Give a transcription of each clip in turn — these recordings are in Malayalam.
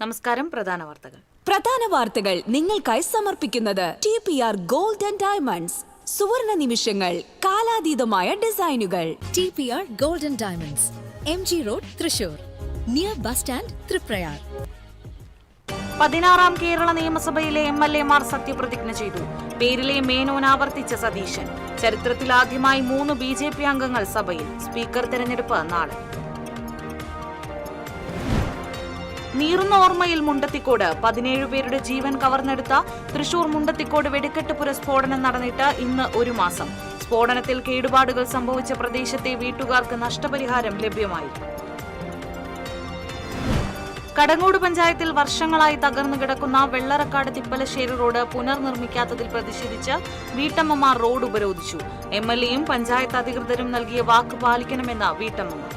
നമസ്കാരം. പ്രധാന വാർത്തകൾ നിങ്ങൾക്കായി സമർപ്പിക്കുന്നത് TPR Gold and Diamonds. സുവർണ നിമിഷങ്ങൾ, കാലാതീതമായ ഡിസൈനുകൾ. TPR Gold and Diamonds, MG Road, Thrissur, near bus stand, Tripprayar. 16ാം Kerala നിയമസഭയിലെ MLA-മാർ സത്യപ്രതിജ്ഞ ചെയ്തു. പേരിലെ മേനോൻ ആവർത്തിച്ച സതീശൻ. ചരിത്രത്തിലാദ്യമായി 3 BJP അംഗങ്ങൾ സഭയിൽ. സ്പീക്കർ തെരഞ്ഞെടുപ്പ് നാളെ. നീറുന്ന ഓർമ്മയിൽ മുണ്ടത്തിക്കോട് 17 പേരുടെ ജീവൻ കവർന്നെടുത്ത തൃശൂർ മുണ്ടത്തിക്കോട് വെടിക്കെട്ടുപുര സ്ഫോടനം നടന്നിട്ട് ഇന്ന് 1 മാസം. സ്ഫോടനത്തിൽ കേടുപാടുകൾ സംഭവിച്ച പ്രദേശത്തെ വീട്ടുകാർക്ക് നഷ്ടപരിഹാരം ലഭ്യമായി. കടങ്ങോട് പഞ്ചായത്തിൽ വർഷങ്ങളായി തകർന്നു കിടക്കുന്ന വെള്ളറക്കാട് തിപ്പലശ്ശേരി റോഡ് പുനർനിർമ്മിക്കാത്തതിൽ പ്രതിഷേധിച്ച് വീട്ടമ്മമാർ റോഡ് ഉപരോധിച്ചു. MLA-യും പഞ്ചായത്ത് അധികൃതരും നൽകിയ വാക്ക് പാലിക്കണമെന്ന് വീട്ടമ്മമാർ.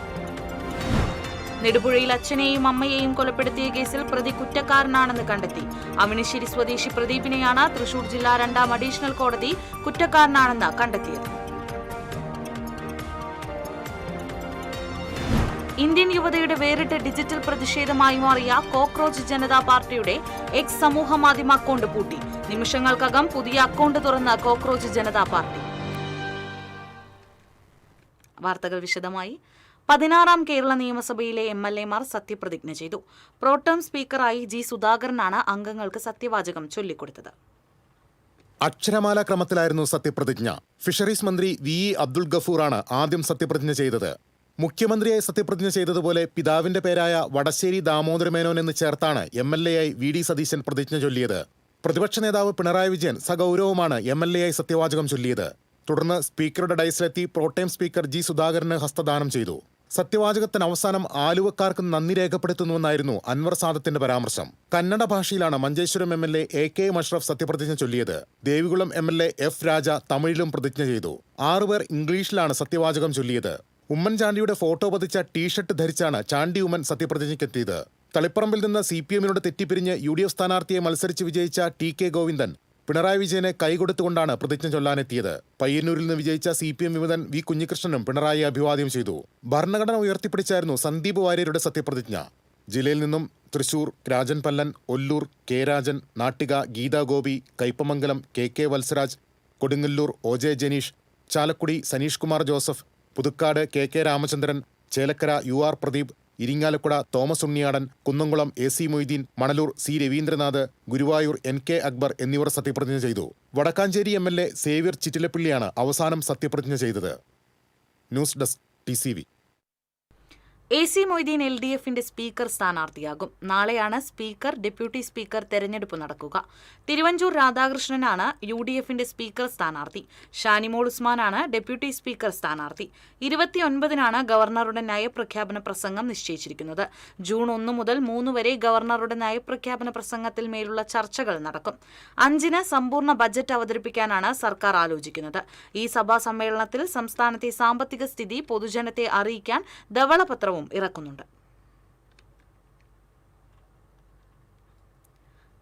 നെടുപുഴയിൽ അച്ഛനെയും അമ്മയെയും കൊലപ്പെടുത്തിയ കേസിൽ പ്രതി കുറ്റക്കാരനാണെന്ന് കണ്ടെത്തി. അവിണിശ്ശേരി സ്വദേശി പ്രദീപിനെയാണ് തൃശൂർ ജില്ലാ 2ാം അഡീഷണൽ കോടതി കുറ്റക്കാരനാണെന്ന് കണ്ടെത്തിയത്. ഇന്ത്യൻ യുവതയുടെ വേറിട്ട ഡിജിറ്റൽ പ്രതിഷേധമായി മാറിയ കോക്രോച്ച് ജനതാ പാർട്ടിയുടെ എക്സ് സമൂഹ മാധ്യമ അക്കൗണ്ട് പൂട്ടി. നിമിഷങ്ങൾക്കകം പുതിയ അക്കൗണ്ട് തുറന്ന കോക്രോച്ച് ജനതാ പാർട്ടി. വാർത്തകൾ വിശദമായി. 16ാം കേരള നിയമസഭയിലെ MLA-മാർ സത്യപ്രതിജ്ഞ ചെയ്തു. Pro tem സ്പീക്കറായി G. സുധാകരനാണ് അംഗങ്ങൾക്ക് സത്യവാചകം ചൊല്ലിക്കൊടുത്തത്. അക്ഷരമാല ക്രമത്തിലായിരുന്നു സത്യപ്രതിജ്ഞ. ഫിഷറീസ് മന്ത്രി VE അബ്ദുൾ ഗഫൂറാണ് ആദ്യം സത്യപ്രതിജ്ഞ ചെയ്തത്. മുഖ്യമന്ത്രിയായി സത്യപ്രതിജ്ഞ ചെയ്തതുപോലെ പിതാവിന്റെ പേരായ വടശ്ശേരി ദാമോദര മേനോൻ എന്ന് ചേർത്താണ് MLA-യായി VD സതീശൻ പ്രതിജ്ഞ ചൊല്ലിയത്. പ്രതിപക്ഷ നേതാവ് പിണറായി വിജയൻ സഗൗരവമാണ് MLA-യായി സത്യവാചകം ചൊല്ലിയത്. തുടർന്ന് സ്പീക്കറുടെ ഡയസിലെത്തി പ്രോട്ടേം സ്പീക്കർ G. സുധാകരന് ഹസ്തദാനം ചെയ്തു. സത്യവാചകത്തിന് അവസാനം ആലുവക്കാർക്ക് നന്ദി രേഖപ്പെടുത്തുന്നുവെന്നായിരുന്നു അൻവർ സാദത്തിന്റെ പരാമർശം. കന്നഡ ഭാഷയിലാണ് മഞ്ചേശ്വരം MLA AK അഷ്റഫ് സത്യപ്രതിജ്ഞ ചൊല്ലിയത്. Devikulam MLA F. രാജ തമിഴിലും പ്രതിജ്ഞ ചെയ്തു. 6 പേർ ഇംഗ്ലീഷിലാണ് സത്യവാചകം ചൊല്ലിയത്. ഉമ്മൻചാണ്ടിയുടെ ഫോട്ടോ പതിച്ച ടീഷർട്ട് ധരിച്ചാണ് ചാണ്ടി ഉമ്മൻ സത്യപ്രതിജ്ഞയ്ക്കെത്തിയത്. തളിപ്പറമ്പിൽ നിന്ന് CPM-നോട് തെറ്റിപ്പിരിഞ്ഞ് UDF സ്ഥാനാർത്ഥിയെ മത്സരിച്ച് വിജയിച്ച TK ഗോവിന്ദൻ പിണറായി വിജയനെ കൈകൊടുത്തുകൊണ്ടാണ് പ്രതിജ്ഞ ചൊല്ലാനെത്തിയത്. പയ്യന്നൂരിൽ നിന്ന് വിജയിച്ച CPM വിമതൻ V. കുഞ്ഞികൃഷ്ണനും പിണറായി അഭിവാദ്യം ചെയ്തു. ഭരണഘടന ഉയർത്തിപ്പിടിച്ചായിരുന്നു സന്ദീപ് വാര്യരുടെ സത്യപ്രതിജ്ഞ. ജില്ലയിൽ നിന്നും Thrissur, Rajan Pallan, Ollur, K. Rajan, Nattika, Geetha Gopi, Kaipamangalam KK Valsaraj, Kodungallur OJ Janeesh, Chalakudy Saneesh Kumar Joseph, Puthukkad KK Ramachandran, Chelakkara UR Pradeep, Irinjalakuda Thomas Unniyadan, Kunnamkulam AC Moideen, Manalur C. Raveendranath, Guruvayur NK Akbar എന്നിവർ സത്യപ്രതിജ്ഞ ചെയ്തു. വടക്കാഞ്ചേരി MLA സേവ്യർ ചിറ്റിലപ്പിള്ളിയാണ് അവസാനം സത്യപ്രതിജ്ഞ ചെയ്തത്. News desk TCV. AC Moideen LDF-ന്റെ സ്പീക്കർ സ്ഥാനാർത്ഥിയാകും. നാളെയാണ് സ്പീക്കർ, ഡെപ്യൂട്ടി സ്പീക്കർ തെരഞ്ഞെടുപ്പ് നടക്കുക. തിരുവഞ്ചൂർ രാധാകൃഷ്ണനാണ് UDF-ന്റെ സ്പീക്കർ സ്ഥാനാർത്ഥി. ഷാനിമോൾ ഉസ്മാനാണ് ഡെപ്യൂട്ടി സ്പീക്കർ സ്ഥാനാർത്ഥി. 29-നാണ് ഗവർണറുടെ നയപ്രഖ്യാപന പ്രസംഗം നിശ്ചയിച്ചിരിക്കുന്നത്. ജൂൺ 1 മുതൽ 3 വരെ ഗവർണറുടെ നയപ്രഖ്യാപന പ്രസംഗത്തിൽ മേലുള്ള ചർച്ചകൾ നടക്കും. 5-ന് സമ്പൂർണ്ണ ബജറ്റ് അവതരിപ്പിക്കാനാണ് സർക്കാർ ആലോചിക്കുന്നത്. ഈ സഭാ സമ്മേളനത്തിൽ സംസ്ഥാനത്തെ സാമ്പത്തിക സ്ഥിതി പൊതുജനത്തെ അറിയിക്കാൻ ധവളപത്രവും ഇറക്കുന്നുണ്ട്.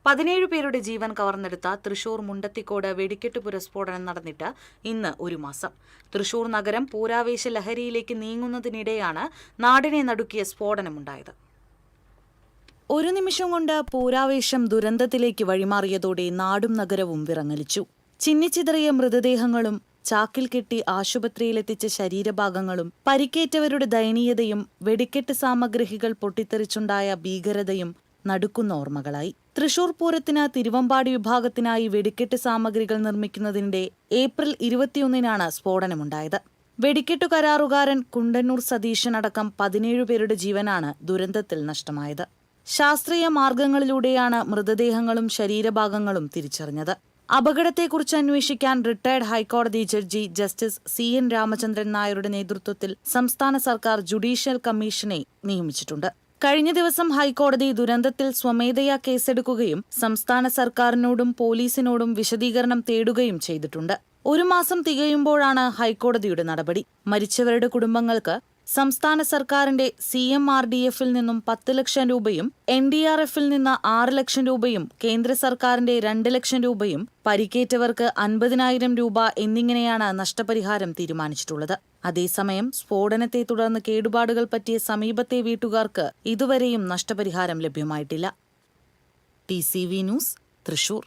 17 പേരുടെ ജീവൻ കവർന്നെടുത്ത തൃശൂർ മുണ്ടത്തിക്കോട് വെടിക്കെട്ടുപുര സ്ഫോടനം നടന്നിട്ട് ഇന്ന് 1 മാസം. തൃശൂർ നഗരം പൂരാവേശ ലഹരിയിലേക്ക് നീങ്ങുന്നതിനിടെയാണ് നാടിനെ നടുക്കിയ സ്ഫോടനമുണ്ടായത്. ഒരു നിമിഷം കൊണ്ട് പൂരാവേശം ദുരന്തത്തിലേക്ക് വഴിമാറിയതോടെ നാടും നഗരവും വിറങ്ങലിച്ചു. ചിന്നിച്ചിതറിയ മൃതദേഹങ്ങളും ചാക്കിൽ കെട്ടി ആശുപത്രിയിലെത്തിച്ച ശരീരഭാഗങ്ങളും പരിക്കേറ്റവരുടെ ദയനീയതയും വെടിക്കെട്ട് സാമഗ്രികൾ പൊട്ടിത്തെറിച്ചുണ്ടായ ഭീകരതയും നടുക്കുന്ന ഓർമ്മകളായി. തൃശൂർ പൂരത്തിന് തിരുവമ്പാടി വിഭാഗത്തിനായി വെടിക്കെട്ട് സാമഗ്രികൾ നിർമ്മിക്കുന്നതിനിടെ ഏപ്രിൽ 21-നാണ് സ്ഫോടനമുണ്ടായത്. വെടിക്കെട്ടു കരാറുകാരൻ കുണ്ടന്നൂർ സതീശനടക്കം 17 പേരുടെ ജീവനാണ് ദുരന്തത്തിൽ നഷ്ടമായത്. ശാസ്ത്രീയ മാർഗങ്ങളിലൂടെയാണ് മൃതദേഹങ്ങളും ശരീരഭാഗങ്ങളും തിരിച്ചറിഞ്ഞത്. അപകടത്തെക്കുറിച്ച് അന്വേഷിക്കാൻ റിട്ടയർഡ് ഹൈക്കോടതി ജഡ്ജി ജസ്റ്റിസ് CN രാമചന്ദ്രൻ നായരുടെ നേതൃത്വത്തിൽ സംസ്ഥാന സർക്കാർ ജുഡീഷ്യൽ കമ്മീഷനെ നിയമിച്ചിട്ടുണ്ട്. കഴിഞ്ഞ ദിവസം ഹൈക്കോടതി ദുരന്തത്തിൽ സ്വമേധയാ കേസെടുക്കുകയും സംസ്ഥാന സർക്കാരിനോടും പോലീസിനോടും വിശദീകരണം തേടുകയും ചെയ്തിട്ടുണ്ട്. 1 മാസം തികയുമ്പോഴാണ് ഹൈക്കോടതിയുടെ നടപടി. മരിച്ചവരുടെ കുടുംബങ്ങൾക്ക് സംസ്ഥാന സർക്കാരിന്റെ CMRDF-ൽ നിന്നും 10 ലക്ഷം രൂപയും NDRF-ൽ നിന്ന് 6 ലക്ഷം രൂപയും കേന്ദ്ര സർക്കാരിന്റെ 2 ലക്ഷം രൂപയും പരിക്കേറ്റവർക്ക് 50,000 രൂപ എന്നിങ്ങനെയാണ് നഷ്ടപരിഹാരം തീരുമാനിച്ചിട്ടുള്ളത്. അതേസമയം സ്ഫോടനത്തെ തുടർന്ന് കേടുപാടുകൾ പറ്റിയ സമീപത്തെ വീട്ടുകാർക്ക് ഇതുവരെയും നഷ്ടപരിഹാരം ലഭ്യമായിട്ടില്ല. TCV news, Thrissur.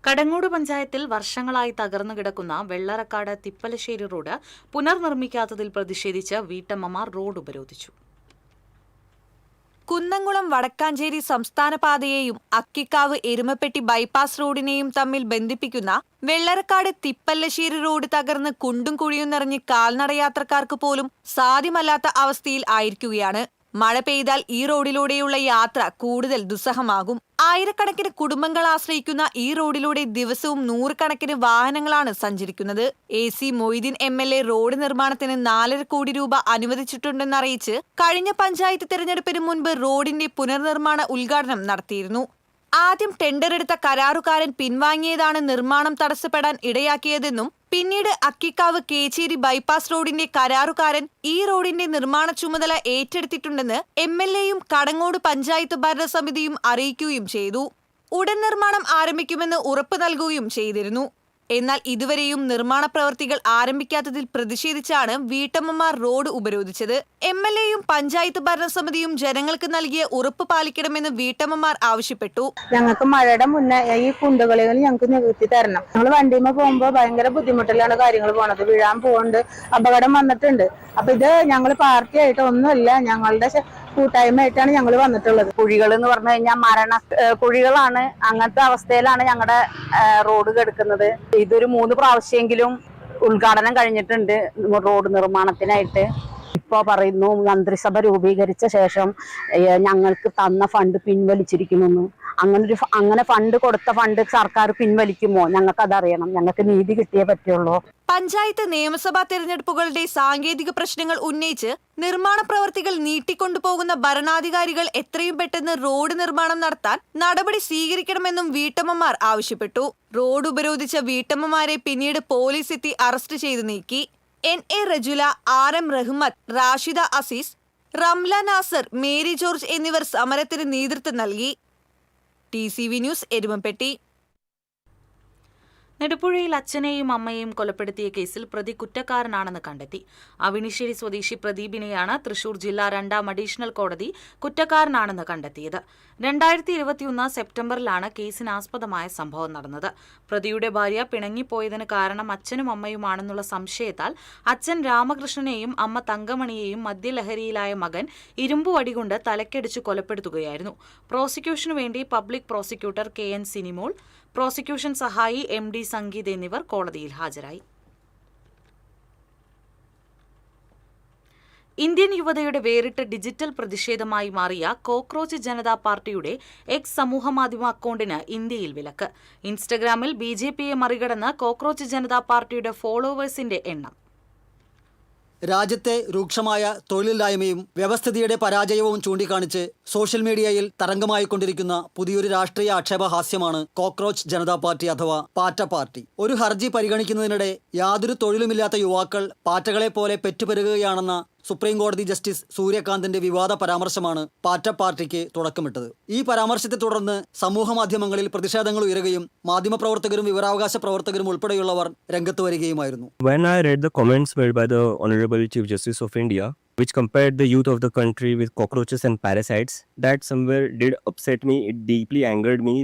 കടങ്ങോട് പഞ്ചായത്തിൽ വർഷങ്ങളായി തകർന്നു കിടക്കുന്ന വെള്ളറക്കാട് തിപ്പലശ്ശേരി റോഡ് പുനർനിർമ്മിക്കാത്തതിൽ പ്രതിഷേധിച്ച് വീട്ടമ്മമാർ റോഡ് ഉപരോധിച്ചു. കുന്നംകുളം വടക്കാഞ്ചേരി സംസ്ഥാന പാതയെയും അക്കിക്കാവ് എരുമപ്പെട്ടി ബൈപ്പാസ് റോഡിനെയും തമ്മിൽ ബന്ധിപ്പിക്കുന്ന വെള്ളറക്കാട് തിപ്പല്ലശ്ശേരി റോഡ് തകർന്ന് കുണ്ടും കുഴിയും നിറഞ്ഞ് കാൽനടയാത്രക്കാർക്ക് പോലും സാധ്യമല്ലാത്ത അവസ്ഥയിൽ ആയിരിക്കുകയാണ്. മഴ പെയ്താൽ ഈ റോഡിലൂടെയുള്ള യാത്ര കൂടുതൽ ദുസ്സഹമാകും. ആയിരക്കണക്കിന് കുടുംബങ്ങൾ ആശ്രയിക്കുന്ന ഈ റോഡിലൂടെ ദിവസവും നൂറുകണക്കിന് വാഹനങ്ങളാണ് സഞ്ചരിക്കുന്നത്. AC മൊയ്തീൻ MLA റോഡ് നിർമ്മാണത്തിന് 4.5 കോടി രൂപ അനുവദിച്ചിട്ടുണ്ടെന്നറിയിച്ച് കഴിഞ്ഞ പഞ്ചായത്ത് തെരഞ്ഞെടുപ്പിന് മുൻപ് റോഡിന്റെ പുനർനിർമ്മാണ ഉദ്ഘാടനം നടത്തിയിരുന്നു. ആദ്യം ടെൻഡർ എടുത്ത കരാറുകാരൻ പിൻവാങ്ങിയതാണ് നിർമ്മാണം തടസ്സപ്പെടാൻ ഇടയാക്കിയതെന്നും പിന്നീട് അക്കിക്കാവ് കേച്ചേരി ബൈപ്പാസ് റോഡിന്റെ കരാറുകാരൻ ഈ റോഡിന്റെ നിർമ്മാണ ചുമതല ഏറ്റെടുത്തിട്ടുണ്ടെന്ന് MLAയും കടങ്ങോട് പഞ്ചായത്ത് ഭരണസമിതിയും അറിയിക്കുകയും ചെയ്തു. ഉടൻ നിർമ്മാണം ആരംഭിക്കുമെന്ന് ഉറപ്പ് നൽകുകയും ചെയ്തിരുന്നു. എന്നാൽ ഇതുവരെയും നിർമ്മാണ പ്രവൃത്തികൾ ആരംഭിക്കാത്തതിൽ പ്രതിഷേധിച്ചാണ് വീട്ടമ്മമാർ റോഡ് ഉപരോധിച്ചത്. MLAയും പഞ്ചായത്ത് ഭരണസമിതിയും ജനങ്ങൾക്ക് നൽകിയ ഉറപ്പ് പാലിക്കണമെന്ന് വീട്ടമ്മമാർ ആവശ്യപ്പെട്ടു. ഞങ്ങൾക്ക് മഴയുടെ മുന്നേ ഈ കുണ്ടുകളിൽ ഞങ്ങൾക്ക് നികത്തി തരണം. ഞങ്ങൾ വണ്ടിയുമ്പോ പോകുമ്പോ ഭയങ്കര ബുദ്ധിമുട്ടിലാണ് കാര്യങ്ങൾ പോണത്. വീഴാൻ പോകുന്നുണ്ട്, അപകടം വന്നിട്ടുണ്ട്. അപ്പൊ ഇത് ഞങ്ങൾ പാർട്ടിയായിട്ട് ഒന്നുമില്ല, ഞങ്ങളുടെ കൂട്ടായ്മയായിട്ടാണ് ഞങ്ങൾ വന്നിട്ടുള്ളത്. കുഴികൾ എന്ന് പറഞ്ഞു കഴിഞ്ഞാൽ മരണ കുഴികളാണ്. അങ്ങനത്തെ അവസ്ഥയിലാണ് ഞങ്ങളുടെ റോഡ് കിടക്കുന്നത്. ഇതൊരു 3 പ്രാവശ്യമെങ്കിലും ഉദ്ഘാടനം കഴിഞ്ഞിട്ടുണ്ട് റോഡ് നിർമ്മാണത്തിനായിട്ട്. ഇപ്പോ പറയുന്നു മന്ത്രിസഭ രൂപീകരിച്ച ശേഷം ഞങ്ങൾക്ക് തന്ന ഫണ്ട് പിൻവലിച്ചിരിക്കുന്നു. അങ്ങനെ ഫണ്ട് കൊടുത്ത ഫണ്ട് സർക്കാർ പിൻവലിക്കുമോ? ഞങ്ങൾക്ക് അതറിയണം. ഞങ്ങൾക്ക് നീതി കിട്ടിയേ പറ്റുള്ളൂ. പഞ്ചായത്ത് നിയമസഭാ തെരഞ്ഞെടുപ്പുകളുടെ സാങ്കേതിക പ്രശ്നങ്ങൾ ഉന്നയിച്ച് നിർമ്മാണ പ്രവർത്തികൾ നീട്ടിക്കൊണ്ടുപോകുന്ന ഭരണാധികാരികൾ എത്രയും പെട്ടെന്ന് റോഡ് നിർമ്മാണം നടത്താൻ നടപടി സ്വീകരിക്കണമെന്നും വീട്ടമ്മമാർ ആവശ്യപ്പെട്ടു. റോഡ് ഉപരോധിച്ച വീട്ടമ്മമാരെ പിന്നീട് പോലീസ് എത്തി അറസ്റ്റ് ചെയ്ത് നീക്കി. NA റജുല, RM റഹ്മത്ത്, റാഷിദ അസീസ്, റംല നാസർ, മേരി ജോർജ് എന്നിവർ സമരത്തിന് നേതൃത്വം നൽകി. TCV news, Erumapetty. നെടുമ്പുഴയിൽ അച്ഛനെയും അമ്മയെയും കൊലപ്പെടുത്തിയ കേസിൽ പ്രതി കുറ്റക്കാരനാണെന്ന് കണ്ടെത്തി. അവിണിശ്ശേരി സ്വദേശി പ്രദീപിനെയാണ് തൃശൂർ ജില്ലാ 2ാം അഡീഷണൽ കോടതി കുറ്റക്കാരനാണെന്ന് കണ്ടെത്തിയത്. 2021 സെപ്റ്റംബറിലാണ് കേസിനാസ്പദമായ സംഭവം നടന്നത്. പ്രതിയുടെ ഭാര്യ പിണങ്ങിപ്പോയതിന് കാരണം അച്ഛനും അമ്മയുമാണെന്നുള്ള സംശയത്താൽ അച്ഛൻ രാമകൃഷ്ണനെയും അമ്മ തങ്കമണിയെയും മദ്യലഹരിയിലായ മകൻ ഇരുമ്പുവടികൊണ്ട് തലക്കടിച്ചു കൊലപ്പെടുത്തുകയായിരുന്നു. പ്രോസിക്യൂഷനു വേണ്ടി public prosecutor KN Sinimol, prosecution സഹായി MD സംഗീത് എന്നിവർ കോടതിയിൽ ഹാജരായി. ഇന്ത്യൻ യുവതയുടെ വേറിട്ട ഡിജിറ്റൽ പ്രതിഷേധമായി മാറിയ കോക്രോച്ച് ജനതാ പാർട്ടിയുടെ എക്സ് സമൂഹമാധ്യമ അക്കൗണ്ടിന് ഇന്ത്യയിൽ വിലക്ക്. ഇൻസ്റ്റഗ്രാമിൽ BJPയെ മറികടന്ന് കോക്രോച്ച് ജനതാ പാർട്ടിയുടെ ഫോളോവേഴ്സിന്റെ എണ്ണം. രാജ്യത്തെ രൂക്ഷമായ തൊഴിലില്ലായ്മയും വ്യവസ്ഥിതിയുടെ പരാജയവും ചൂണ്ടിക്കാണിച്ച് സോഷ്യൽ മീഡിയയിൽ തരംഗമായിക്കൊണ്ടിരിക്കുന്ന പുതിയൊരു രാഷ്ട്രീയ ആക്ഷേപഹാസ്യമാണ് കോക്രോച്ച് ജനതാ പാർട്ടി അഥവാ പാറ്റ പാർട്ടി. ഒരു ഹർജി പരിഗണിക്കുന്നതിനിടെ യാതൊരു തൊഴിലുമില്ലാത്ത യുവാക്കൾ പാറ്റകളെ പോലെ പെറ്റുപെരുകുകയാണെന്ന സുപ്രീം കോടതി ജസ്റ്റിസ് സൂര്യകാന്തിന്റെ വിവാദ പരാമർശമാണ് പാറ്റ പാർട്ടിക്ക് തുടക്കമിട്ടത്. ഈ പരാമർശത്തെ തുടർന്ന് സമൂഹ മാധ്യമങ്ങളിൽ പ്രതിഷേധങ്ങൾ ഉയരുകയും മാധ്യമപ്രവർത്തകരും വിവരാവകാശ പ്രവർത്തകരും ഉൾപ്പെടെയുള്ളവർ രംഗത്ത് വരികയുമായിരുന്നു. When I read the comments made by the Honorable Chief Justice of India, which compared the youth of the country with cockroaches and parasites, that somewhere did upset me. It deeply angered me.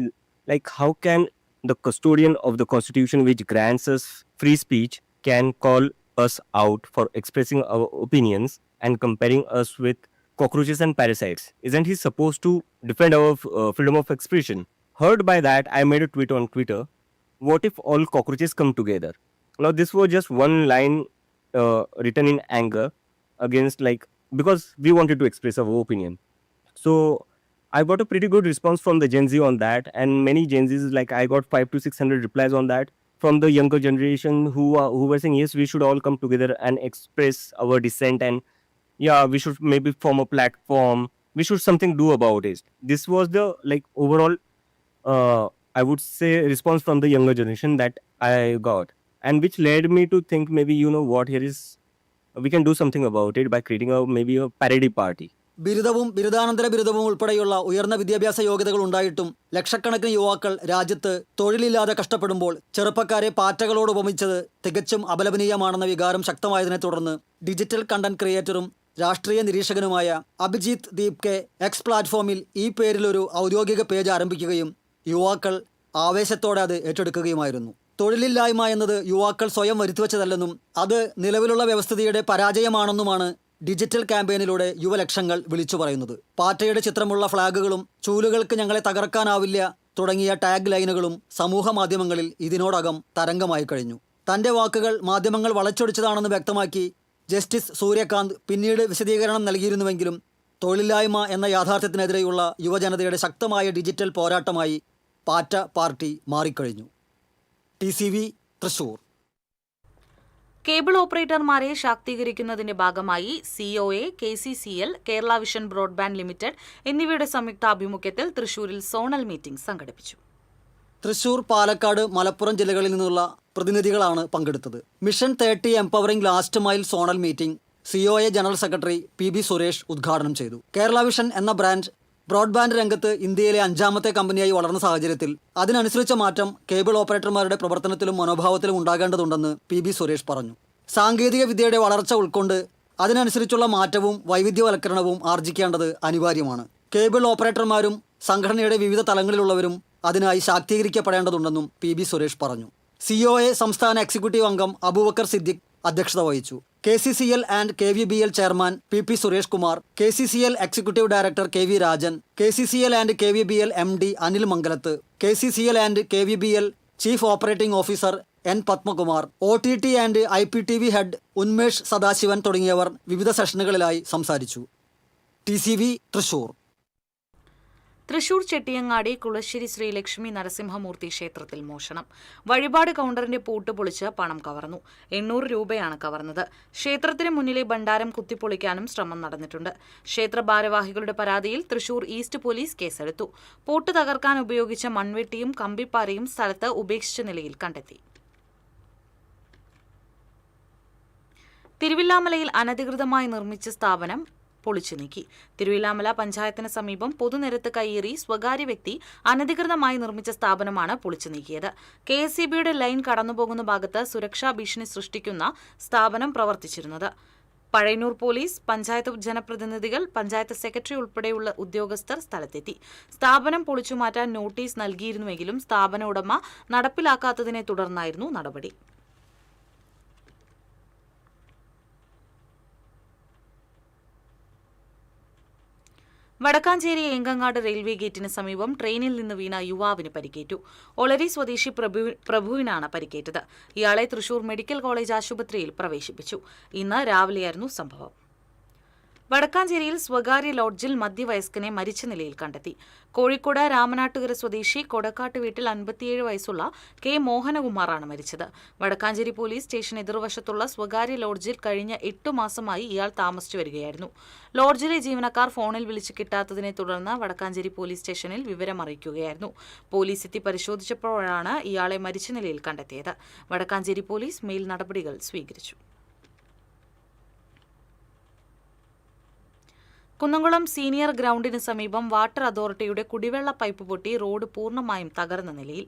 Like, how can the custodian of the Constitution, which grants us free speech, can call us out for expressing our opinions and comparing us with cockroaches and parasites? Isn't he supposed to defend our freedom of expression? Hurt by that, I made a tweet on Twitter. What if all cockroaches come together? Now, this was just one line written in anger against, like, because we wanted to express our opinion. So I got a pretty good response from the Gen Z on that, and many Gen Zs, like, I got 500 to 600 replies on that from the younger generation who were saying, yes, we should all come together and express our dissent, and yeah, we should maybe form a platform, we should something do about it. This was the, like, overall I would say response from the younger generation that I got, and which led me to think, maybe, you know what, here is, we can do something about it by creating maybe a parody party. ബിരുദവും ബിരുദാനന്തര ബിരുദവും ഉൾപ്പെടെയുള്ള ഉയർന്ന വിദ്യാഭ്യാസ യോഗ്യതകൾ ഉണ്ടായിട്ടും ലക്ഷക്കണക്കിന് യുവാക്കൾ രാജ്യത്ത് തൊഴിലില്ലാതെ കഷ്ടപ്പെടുമ്പോൾ ചെറുപ്പക്കാരെ പാറ്റകളോട് ഉപമിച്ചത് തികച്ചും അപലപനീയമാണെന്ന വികാരം ശക്തമായതിനെ തുടർന്ന് ഡിജിറ്റൽ കണ്ടന്റ് ക്രിയേറ്ററും രാഷ്ട്രീയ നിരീക്ഷകനുമായ അഭിജിത്ത് ദീപ് കെ എക്സ് പ്ലാറ്റ്ഫോമിൽ ഈ പേരിലൊരു ഔദ്യോഗിക പേജ് ആരംഭിക്കുകയും യുവാക്കൾ ആവേശത്തോടെ അത് ഏറ്റെടുക്കുകയുമായിരുന്നു. തൊഴിലില്ലായ്മ എന്നത് യുവാക്കൾ സ്വയം വരുത്തിവെച്ചതല്ലെന്നും അത് നിലവിലുള്ള വ്യവസ്ഥിതിയുടെ പരാജയമാണെന്നുമാണ് ഡിജിറ്റൽ ക്യാമ്പയിനിലൂടെ യുവലക്ഷങ്ങൾ വിളിച്ചു പറയുന്നത്. പാറ്റയുടെ ചിത്രമുള്ള ഫ്ളാഗുകളും ചൂലുകൾക്ക് ഞങ്ങളെ തകർക്കാനാവില്ല തുടങ്ങിയ ടാഗ് ലൈനുകളും സമൂഹ മാധ്യമങ്ങളിൽ ഇതിനോടകം തരംഗമായി കഴിഞ്ഞു. തൻ്റെ വാക്കുകൾ മാധ്യമങ്ങൾ വളച്ചൊടിച്ചതാണെന്ന് വ്യക്തമാക്കി ജസ്റ്റിസ് സൂര്യകാന്ത് പിന്നീട് വിശദീകരണം നൽകിയിരുന്നുവെങ്കിലും തൊഴിലില്ലായ്മ എന്ന യാഥാർത്ഥ്യത്തിനെതിരെയുള്ള യുവജനതയുടെ ശക്തമായ ഡിജിറ്റൽ പോരാട്ടമായി പാറ്റ പാർട്ടി മാറിക്കഴിഞ്ഞു. TCV തൃശൂർ. കേബിൾ ഓപ്പറേറ്റർമാരെ ശാക്തീകരിക്കുന്നതിന്റെ ഭാഗമായി COA, KCCL, Kerala vision broadband limited എന്നിവയുടെ സംയുക്താഭിമുഖ്യത്തിൽ തൃശൂരിൽ സോണൽ മീറ്റിംഗ് സംഘടിപ്പിച്ചു. തൃശൂർ, പാലക്കാട്, മലപ്പുറം ജില്ലകളിൽ നിന്നുള്ള പ്രതിനിധികളാണ് പങ്കെടുത്തത്. Mission 30 empowering last mile zonal meeting COA general secretary PB Suresh ഉദ്ഘാടനം ചെയ്തു. കേരള വിഷൻ എന്ന ബ്രാൻഡ് ബ്രോഡ്ബാൻഡ് രംഗത്ത് ഇന്ത്യയിലെ 5ാമത്തെ കമ്പനിയായി വളർന്ന സാഹചര്യത്തിൽ അതിനനുസരിച്ച മാറ്റം കേബിൾ ഓപ്പറേറ്റർമാരുടെ പ്രവർത്തനത്തിലും മനോഭാവത്തിലും ഉണ്ടാകേണ്ടതുണ്ടെന്ന് PB സുരേഷ് പറഞ്ഞു. സാങ്കേതിക വിദ്യയുടെ വളർച്ച ഉൾക്കൊണ്ട് അതിനനുസരിച്ചുള്ള മാറ്റവും വൈവിധ്യവൽക്കരണവും ആർജിക്കേണ്ടത് അനിവാര്യമാണ്. കേബിൾ ഓപ്പറേറ്റർമാരും സംഘടനയുടെ വിവിധ തലങ്ങളിലുള്ളവരും അതിനായി ശാക്തീകരിക്കപ്പെടേണ്ടതുണ്ടെന്നും PB സുരേഷ് പറഞ്ഞു. COA സംസ്ഥാന എക്സിക്യൂട്ടീവ് അംഗം അബൂബക്കർ സിദ്ദിഖ് അധ്യക്ഷത വഹിച്ചു. KCCL and KVBL chairman PP Suresh Kumar, KCCL executive director KV Rajan, KCCL and KVBL MD Anil Mangalath, KCCL and KVBL chief operating officer N Padmakumar, OTT and IPTV head Unmesh Sadasivan തുടങ്ങിയവർ വിവിധ സെഷനുകളിലായി സംസാരിച്ചു. TCV തൃശൂർ. തൃശൂർ ചെട്ടിയങ്ങാടി കുളശ്ശേരി ശ്രീ ലക്ഷ്മി നരസിംഹമൂർത്തി ക്ഷേത്രത്തിൽ മോഷണം. വഴിപാട് കൗണ്ടറിന്റെ പൂട്ട് പൊളിച്ച് പണം കവർന്നു. 800 രൂപയാണ് കവർന്നത്. ക്ഷേത്രത്തിന് മുന്നിലെ ഭണ്ഡാരം കുത്തിപ്പൊളിക്കാനും ശ്രമം നടന്നിട്ടുണ്ട്. ക്ഷേത്ര ഭാരവാഹികളുടെ പരാതിയിൽ തൃശൂർ ഈസ്റ്റ് പോലീസ് കേസെടുത്തു. പൂട്ട് തകർക്കാൻ ഉപയോഗിച്ച മൺവെട്ടിയും കമ്പിപ്പാരയും സ്ഥലത്ത് ഉപേക്ഷിച്ച നിലയിൽ കണ്ടെത്തി. തിരുവില്ലാമലയിൽ അനധികൃതമായി നിർമ്മിച്ച സ്ഥാപനം പൊളിച്ചു നീക്കി. തിരുവില്ലാമല പഞ്ചായത്തിന് സമീപം പൊതുനിരത്ത് കയ്യേറി സ്വകാര്യ വ്യക്തി അനധികൃതമായി നിർമ്മിച്ച സ്ഥാപനമാണ് പൊളിച്ചു നീക്കിയത്. KSEBയുടെ ലൈൻ കടന്നുപോകുന്ന ഭാഗത്ത് സുരക്ഷാ ഭീഷണി സൃഷ്ടിക്കുന്ന സ്ഥാപനം പ്രവർത്തിച്ചിരുന്നത്. പഴയന്നൂർ പോലീസ്, പഞ്ചായത്ത് ജനപ്രതിനിധികൾ, പഞ്ചായത്ത് സെക്രട്ടറി ഉൾപ്പെടെയുള്ള ഉദ്യോഗസ്ഥർ സ്ഥലത്തെത്തി. സ്ഥാപനം പൊളിച്ചുമാറ്റാൻ നോട്ടീസ് നൽകിയിരുന്നുവെങ്കിലും സ്ഥാപന ഉടമ നടപ്പിലാക്കാത്തതിനെ തുടർന്നായിരുന്നു നടപടി. വടക്കാഞ്ചേരി ഏങ്കങ്ങാട് റെയിൽവേ ഗേറ്റിന് സമീപം ട്രെയിനിൽ നിന്ന് വീണ യുവാവിന് പരിക്കേറ്റു. ഒളരി സ്വദേശി പ്രഭുവിനാണ് പരിക്കേറ്റത്. ഇയാളെ തൃശൂർ മെഡിക്കൽ കോളേജ് ആശുപത്രിയിൽ പ്രവേശിപ്പിച്ചു. ഇന്ന് രാവിലെയായിരുന്നു സംഭവം. വടക്കാഞ്ചേരിയിൽ സ്വകാര്യ ലോഡ്ജിൽ മധ്യവയസ്കനെ മരിച്ച നിലയിൽ കണ്ടെത്തി. കോഴിക്കോട് രാമനാട്ടുകര സ്വദേശി കൊടക്കാട്ട് വീട്ടിൽ 57 വയസ്സുള്ള K മോഹനകുമാറാണ് മരിച്ചത്. വടക്കാഞ്ചേരി പോലീസ് സ്റ്റേഷൻ എതിർവശത്തുള്ള സ്വകാര്യ ലോഡ്ജിൽ കഴിഞ്ഞ 8 മാസമായി ഇയാൾ താമസിച്ചു വരികയായിരുന്നു. ലോഡ്ജിലെ ജീവനക്കാർ ഫോണിൽ വിളിച്ച് കിട്ടാത്തതിനെ തുടർന്ന് വടക്കാഞ്ചേരി പോലീസ് സ്റ്റേഷനിൽ വിവരമറിയിക്കുകയായിരുന്നു. പോലീസ് എത്തി പരിശോധിച്ചപ്പോഴാണ് ഇയാളെ മരിച്ച നിലയിൽ കണ്ടെത്തിയത്. വടക്കാഞ്ചേരി പോലീസ് മേൽ നടപടികൾ സ്വീകരിച്ചു. കുന്നംകുളം സീനിയർ ഗ്രൗണ്ടിന് സമീപം വാട്ടർ അതോറിറ്റിയുടെ കുടിവെള്ള പൈപ്പ് പൊട്ടി റോഡ് പൂർണ്ണമായും തകർന്ന നിലയിൽ.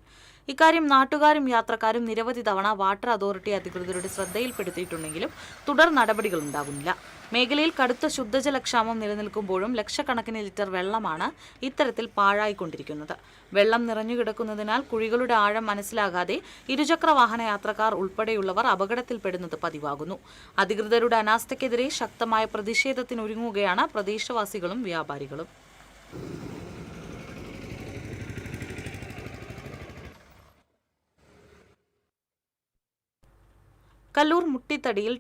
ഇക്കാര്യം നാട്ടുകാരും യാത്രക്കാരും നിരവധി തവണ വാട്ടർ അതോറിറ്റി അധികൃതരുടെ ശ്രദ്ധയിൽപ്പെടുത്തിയിട്ടുണ്ടെങ്കിലും തുടർ നടപടികൾ ഉണ്ടാകുന്നില്ല. മേഖലയിൽ കടുത്ത ശുദ്ധജലക്ഷാമം നിലനിൽക്കുമ്പോഴും ലക്ഷക്കണക്കിന് ലിറ്റർ വെള്ളമാണ് ഇത്തരത്തിൽ പാഴായിക്കൊണ്ടിരിക്കുന്നത്. വെള്ളം നിറഞ്ഞുകിടക്കുന്നതിനാൽ കുഴികളുടെ ആഴം മനസ്സിലാകാതെ ഇരുചക്ര വാഹന യാത്രക്കാർ ഉൾപ്പെടെയുള്ളവർ അപകടത്തിൽപ്പെടുന്നത് പതിവാകുന്നു. അധികൃതരുടെ അനാസ്ഥയ്ക്കെതിരെ ശക്തമായ പ്രതിഷേധത്തിനൊരുങ്ങുകയാണ് പ്രദേശവാസികളും വ്യാപാരികളും. കല്ലൂർ മുട്ടിത്തടിയിൽ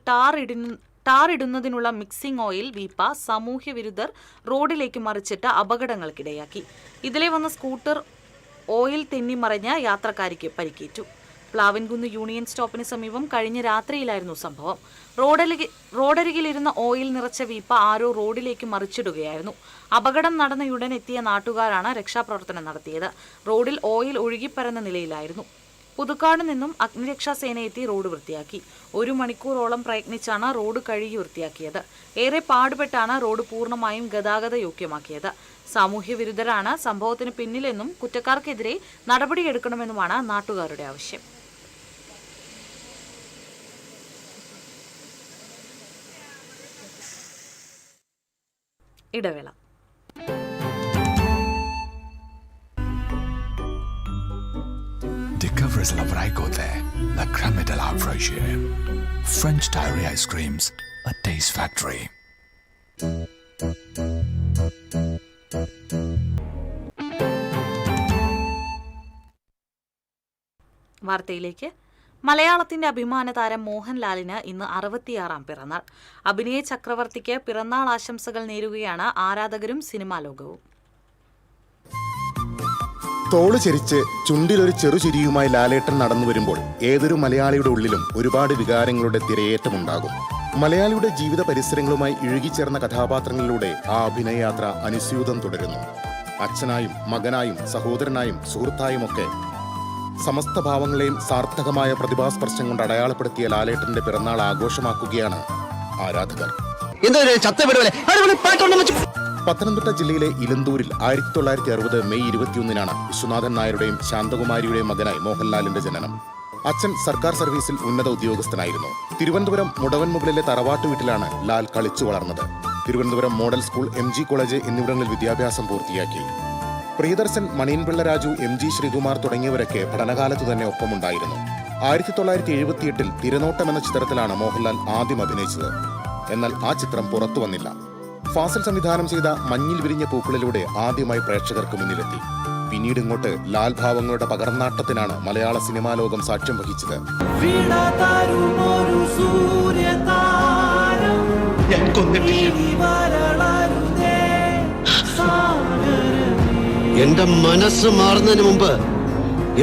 ടാറിടുന്നതിനുള്ള മിക്സിംഗ് ഓയിൽ വീപ്പ സാമൂഹ്യവിരുദ്ധർ റോഡിലേക്ക് മറിച്ചിട്ട് അപകടങ്ങൾക്കിടയാക്കി. ഇതിലെ വന്ന സ്കൂട്ടർ ഓയിൽ തെന്നിമറിഞ്ഞ യാത്രക്കാരിക്ക് പരിക്കേറ്റു. പ്ലാവിൻകുന്ന് യൂണിയൻ സ്റ്റോപ്പിന് സമീപം കഴിഞ്ഞ രാത്രിയിലായിരുന്നു സംഭവം. റോഡരികിലിരുന്ന ഓയിൽ നിറച്ച വീപ്പ ആരോ റോഡിലേക്ക് മറിച്ചിടുകയായിരുന്നു. അപകടം നടന്നയുടൻ എത്തിയ നാട്ടുകാരാണ് രക്ഷാപ്രവർത്തനം നടത്തിയത്. റോഡിൽ ഓയിൽ ഒഴുകിപ്പരന്ന നിലയിലായിരുന്നു. പുതുക്കാട് നിന്നും അഗ്നിരക്ഷാസേന എത്തി റോഡ് വൃത്തിയാക്കി. 1 മണിക്കൂറോളം പ്രയത്നിച്ചാണ് റോഡ് കഴുകി വൃത്തിയാക്കിയത്. ഏറെ പാടുപെട്ടാണ് റോഡ് പൂർണ്ണമായും ഗതാഗത യോഗ്യമാക്കിയത്. സാമൂഹ്യവിരുദ്ധരാണ് സംഭവത്തിന് പിന്നിലെന്നും കുറ്റക്കാർക്കെതിരെ നടപടിയെടുക്കണമെന്നുമാണ് നാട്ടുകാരുടെ ആവശ്യം. ഇടവേള. Discover la Vraigote, la crème de la fraîcheur. French Diary Ice Creams, a taste factory. വാർത്തയിലേക്ക്. മലയാളത്തിന്റെ അഭിമാന താരം മോഹൻലാലിന് ഇന്ന് 66-ാം പിറന്നാൾ. അഭിനയ ചക്രവർത്തിക്ക് പിറന്നാൾ ആശംസകൾ നേരുകയാണ് ആരാധകരും സിനിമാ ലോകവും. തോള് ചെരിച്ച് ചുണ്ടിലൊരു ചെറുചിരിയുമായി ലാലേട്ടൻ നടന്നു വരുമ്പോൾ ഏതൊരു മലയാളിയുടെ ഉള്ളിലും ഒരുപാട് വികാരങ്ങളുടെ തിരയേറ്റമുണ്ടാകും. മലയാളിയുടെ ജീവിത പരിസരങ്ങളുമായി ഇഴുകിച്ചേർന്ന കഥാപാത്രങ്ങളിലൂടെ ആ അഭിനയയാത്ര അനുസ്യൂതം തുടരുന്നു. അച്ഛനായും മകനായും സഹോദരനായും സുഹൃത്തായുമൊക്കെ സമസ്ത ഭാവങ്ങളെയും സാർത്ഥകമായ പ്രതിഭാസ്പർശം കൊണ്ട് അടയാളപ്പെടുത്തിയ ലാലേട്ടന്റെ പിറന്നാൾ ആഘോഷമാക്കുകയാണ് ആരാധകർ. പത്തനംതിട്ട ജില്ലയിലെ ഇലന്തൂരിൽ 1960 മെയ് 21-നാണ് വിശ്വനാഥൻ നായരുടെയും ശാന്തകുമാരിയുടെയും മകനായി മോഹൻലാലിന്റെ ജനനം. അച്ഛൻ സർക്കാർ സർവീസിൽ ഉന്നത ഉദ്യോഗസ്ഥനായിരുന്നു. തിരുവനന്തപുരം മുടവൻമുകളിലെ തറവാട്ടു വീട്ടിലാണ് ലാൽ കളിച്ചു വളർന്നത്. Thiruvananthapuram model school, MG college എന്നിവിടങ്ങളിൽ വിദ്യാഭ്യാസം പൂർത്തിയാക്കി. പ്രിയദർശൻ, മണിയൻപിള്ള രാജു, MG ശ്രീകുമാർ തുടങ്ങിയവരൊക്കെ പഠനകാലത്തു തന്നെ ഒപ്പമുണ്ടായിരുന്നു. 1978-ൽ തിരനോട്ടം എന്ന ചിത്രത്തിലാണ് മോഹൻലാൽ ആദ്യം അഭിനയിച്ചത്. എന്നാൽ ആ ചിത്രം പുറത്തു വന്നില്ല. ഫാസിൽ സംവിധാനം ചെയ്ത മഞ്ഞിൽ വിരിഞ്ഞ പൂക്കളിലൂടെ ആദ്യമായി പ്രേക്ഷകർക്ക് മുന്നിലെത്തി. പിന്നീട് ഇങ്ങോട്ട് ലാൽ ഭാവങ്ങളുടെ പകർന്നാട്ടത്തിനാണ് മലയാള സിനിമാ ലോകം സാക്ഷ്യം വഹിച്ചത്. എന്റെ മനസ്സ് മാറുന്നതിന് മുമ്പ്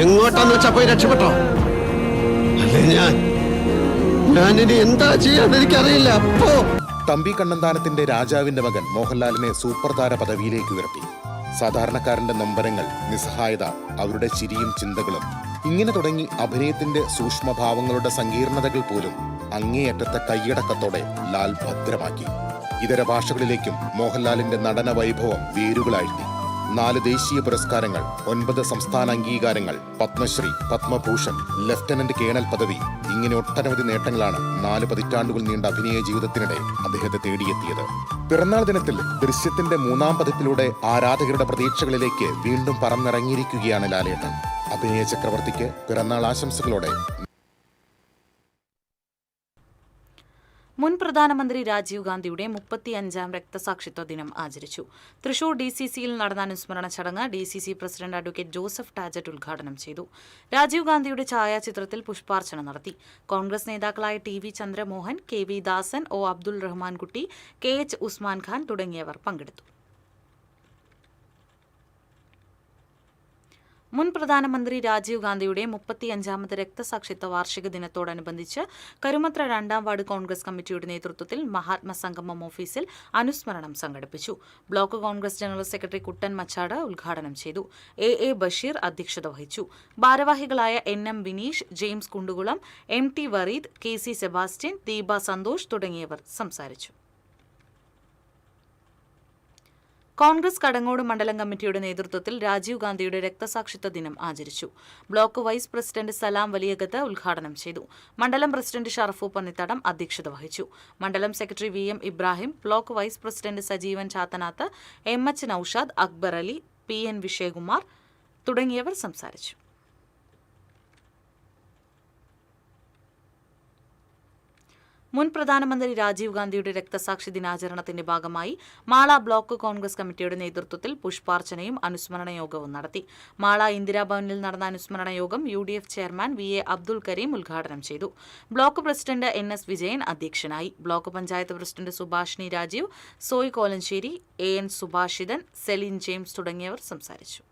എങ്ങോട്ടാന്ന് വെച്ചാ പോയി രക്ഷപ്പെട്ടോ. അല്ലേ ഞാനിനി എന്താ ചെയ്യാന്ന് എനിക്കറിയില്ല. അപ്പോ തമ്പി കണ്ണന്താനത്തിന്റെ രാജാവിന്റെ മകൻ മോഹൻലാലിനെ സൂപ്പർ താര പദവിയിലേക്ക് ഉയർത്തി. സാധാരണക്കാരന്റെ നൊമ്പരങ്ങൾ, നിസ്സഹായത, അവരുടെ ചിരിയും ചിന്തകളും, ഇങ്ങനെ തുടങ്ങി അഭിനയത്തിന്റെ സൂക്ഷ്മഭാവങ്ങളുടെ സങ്കീർണതകൾ പോലും അങ്ങേയറ്റത്തെ കൈയടക്കത്തോടെ ലാൽ ഭദ്രമാക്കി. ഇതര ഭാഷകളിലേക്കും മോഹൻലാലിന്റെ നടന വൈഭവം വേരുകളാഴ്ത്തി. 4 ദേശീയ പുരസ്കാരങ്ങൾ, 9 സംസ്ഥാന അംഗീകാരങ്ങൾ, പത്മശ്രീ, പത്മഭൂഷൺ, ലഫ്റ്റനന്റ് കേണൽ പദവി, ഇങ്ങനെ ഒട്ടനവധി നേട്ടങ്ങളാണ് 4 പതിറ്റാണ്ടുകൾ നീണ്ട അഭിനയ ജീവിതത്തിനിടെ അദ്ദേഹത്തെ തേടിയെത്തിയത്. പിറന്നാൾ ദിനത്തിൽ ദൃശ്യത്തിന്റെ 3-ാം പതിപ്പിലൂടെ ആരാധകരുടെ പ്രതീക്ഷകളിലേക്ക് വീണ്ടും പറന്നിറങ്ങിയിരിക്കുകയാണ് ലാലേട്ടൻ. അഭിനയ ചക്രവർത്തിക്ക് പിറന്നാൾ ആശംസകളോടെ മുൻ പ്രധാനമന്ത്രി രാജീവ് ഗാന്ധിയുടെ 35-ാം രക്തസാക്ഷിത്വ ദിനം ആചരിച്ചു. തൃശൂർ DCCയിൽ നടന്ന അനുസ്മരണ ചടങ്ങ് DCC പ്രസിഡന്റ് അഡ്വക്കേറ്റ് ജോസഫ് ടാജറ്റ് ഉദ്ഘാടനം ചെയ്തു. രാജീവ് ഗാന്ധിയുടെ ഛായാചിത്രത്തിൽ പുഷ്പാർച്ചന നടത്തി. കോൺഗ്രസ് നേതാക്കളായ TV ചന്ദ്രമോഹൻ, KV ദാസൻ, O അബ്ദുൾ റഹ്മാൻകുട്ടി, KH ഉസ്മാൻ ഖാൻ തുടങ്ങിയവർ പങ്കെടുത്തു. മുൻ പ്രധാനമന്ത്രി രാജീവ് ഗാന്ധിയുടെ 35-ാമത് രക്തസാക്ഷിത്വ വാർഷിക ദിനത്തോടനുബന്ധിച്ച് കരുമത്ര 2-ാം വാർഡ് കോൺഗ്രസ് കമ്മിറ്റിയുടെ നേതൃത്വത്തിൽ മഹാത്മ സംഗമം ഓഫീസിൽ അനുസ്മരണം സംഘടിപ്പിച്ചു. Block Congress general secretary Kuttan Machad ഉദ്ഘാടനം ചെയ്തു. AA ബഷീർ അധ്യക്ഷത വഹിച്ചു. ഭാരവാഹികളായ NM Vineesh, James Kundukulam, MT Vareed, KC Sebastian, Deepa Santhosh തുടങ്ങിയവർ സംസാരിച്ചു. കോൺഗ്രസ് കടങ്ങോട് മണ്ഡലം കമ്മിറ്റിയുടെ നേതൃത്വത്തിൽ രാജീവ് ഗാന്ധിയുടെ രക്തസാക്ഷിത്വ ദിനം ആചരിച്ചു. Block vice president Salam Valiyakath ഉദ്ഘാടനം ചെയ്തു. മണ്ഡലം പ്രസിഡന്റ് ഷറഫു പന്നിത്തടം അധ്യക്ഷത വഹിച്ചു. മണ്ഡലം secretary VM Ibrahim, block vice president Sajeevan Chathanath, MH Noushad, Akbar Ali, PN Vishayakumar തുടങ്ങിയവർ സംസാരിച്ചു. മുൻ പ്രധാനമന്ത്രി രാജീവ് ഗാന്ധിയുടെ രക്തസാക്ഷി ദിനാചരണത്തിന്റെ ഭാഗമായി മാള ബ്ലോക്ക് കോൺഗ്രസ് കമ്മിറ്റിയുടെ നേതൃത്വത്തിൽ പുഷ്പാർച്ചനയും അനുസ്മരണ യോഗവും നടത്തി. മാള ഇന്ദിരാഭവനിൽ നടന്ന അനുസ്മരണ യോഗം UDF chairman VA Abdul Kareem ഉദ്ഘാടനം ചെയ്തു. ബ്ലോക്ക് പ്രസിഡന്റ് NS വിജയൻ അധ്യക്ഷനായി. Block panchayat president Subhashini Rajeev, Soy Kolenchery, AN Subhashithan, Celine James തുടങ്ങിയവർ സംസാരിച്ചു.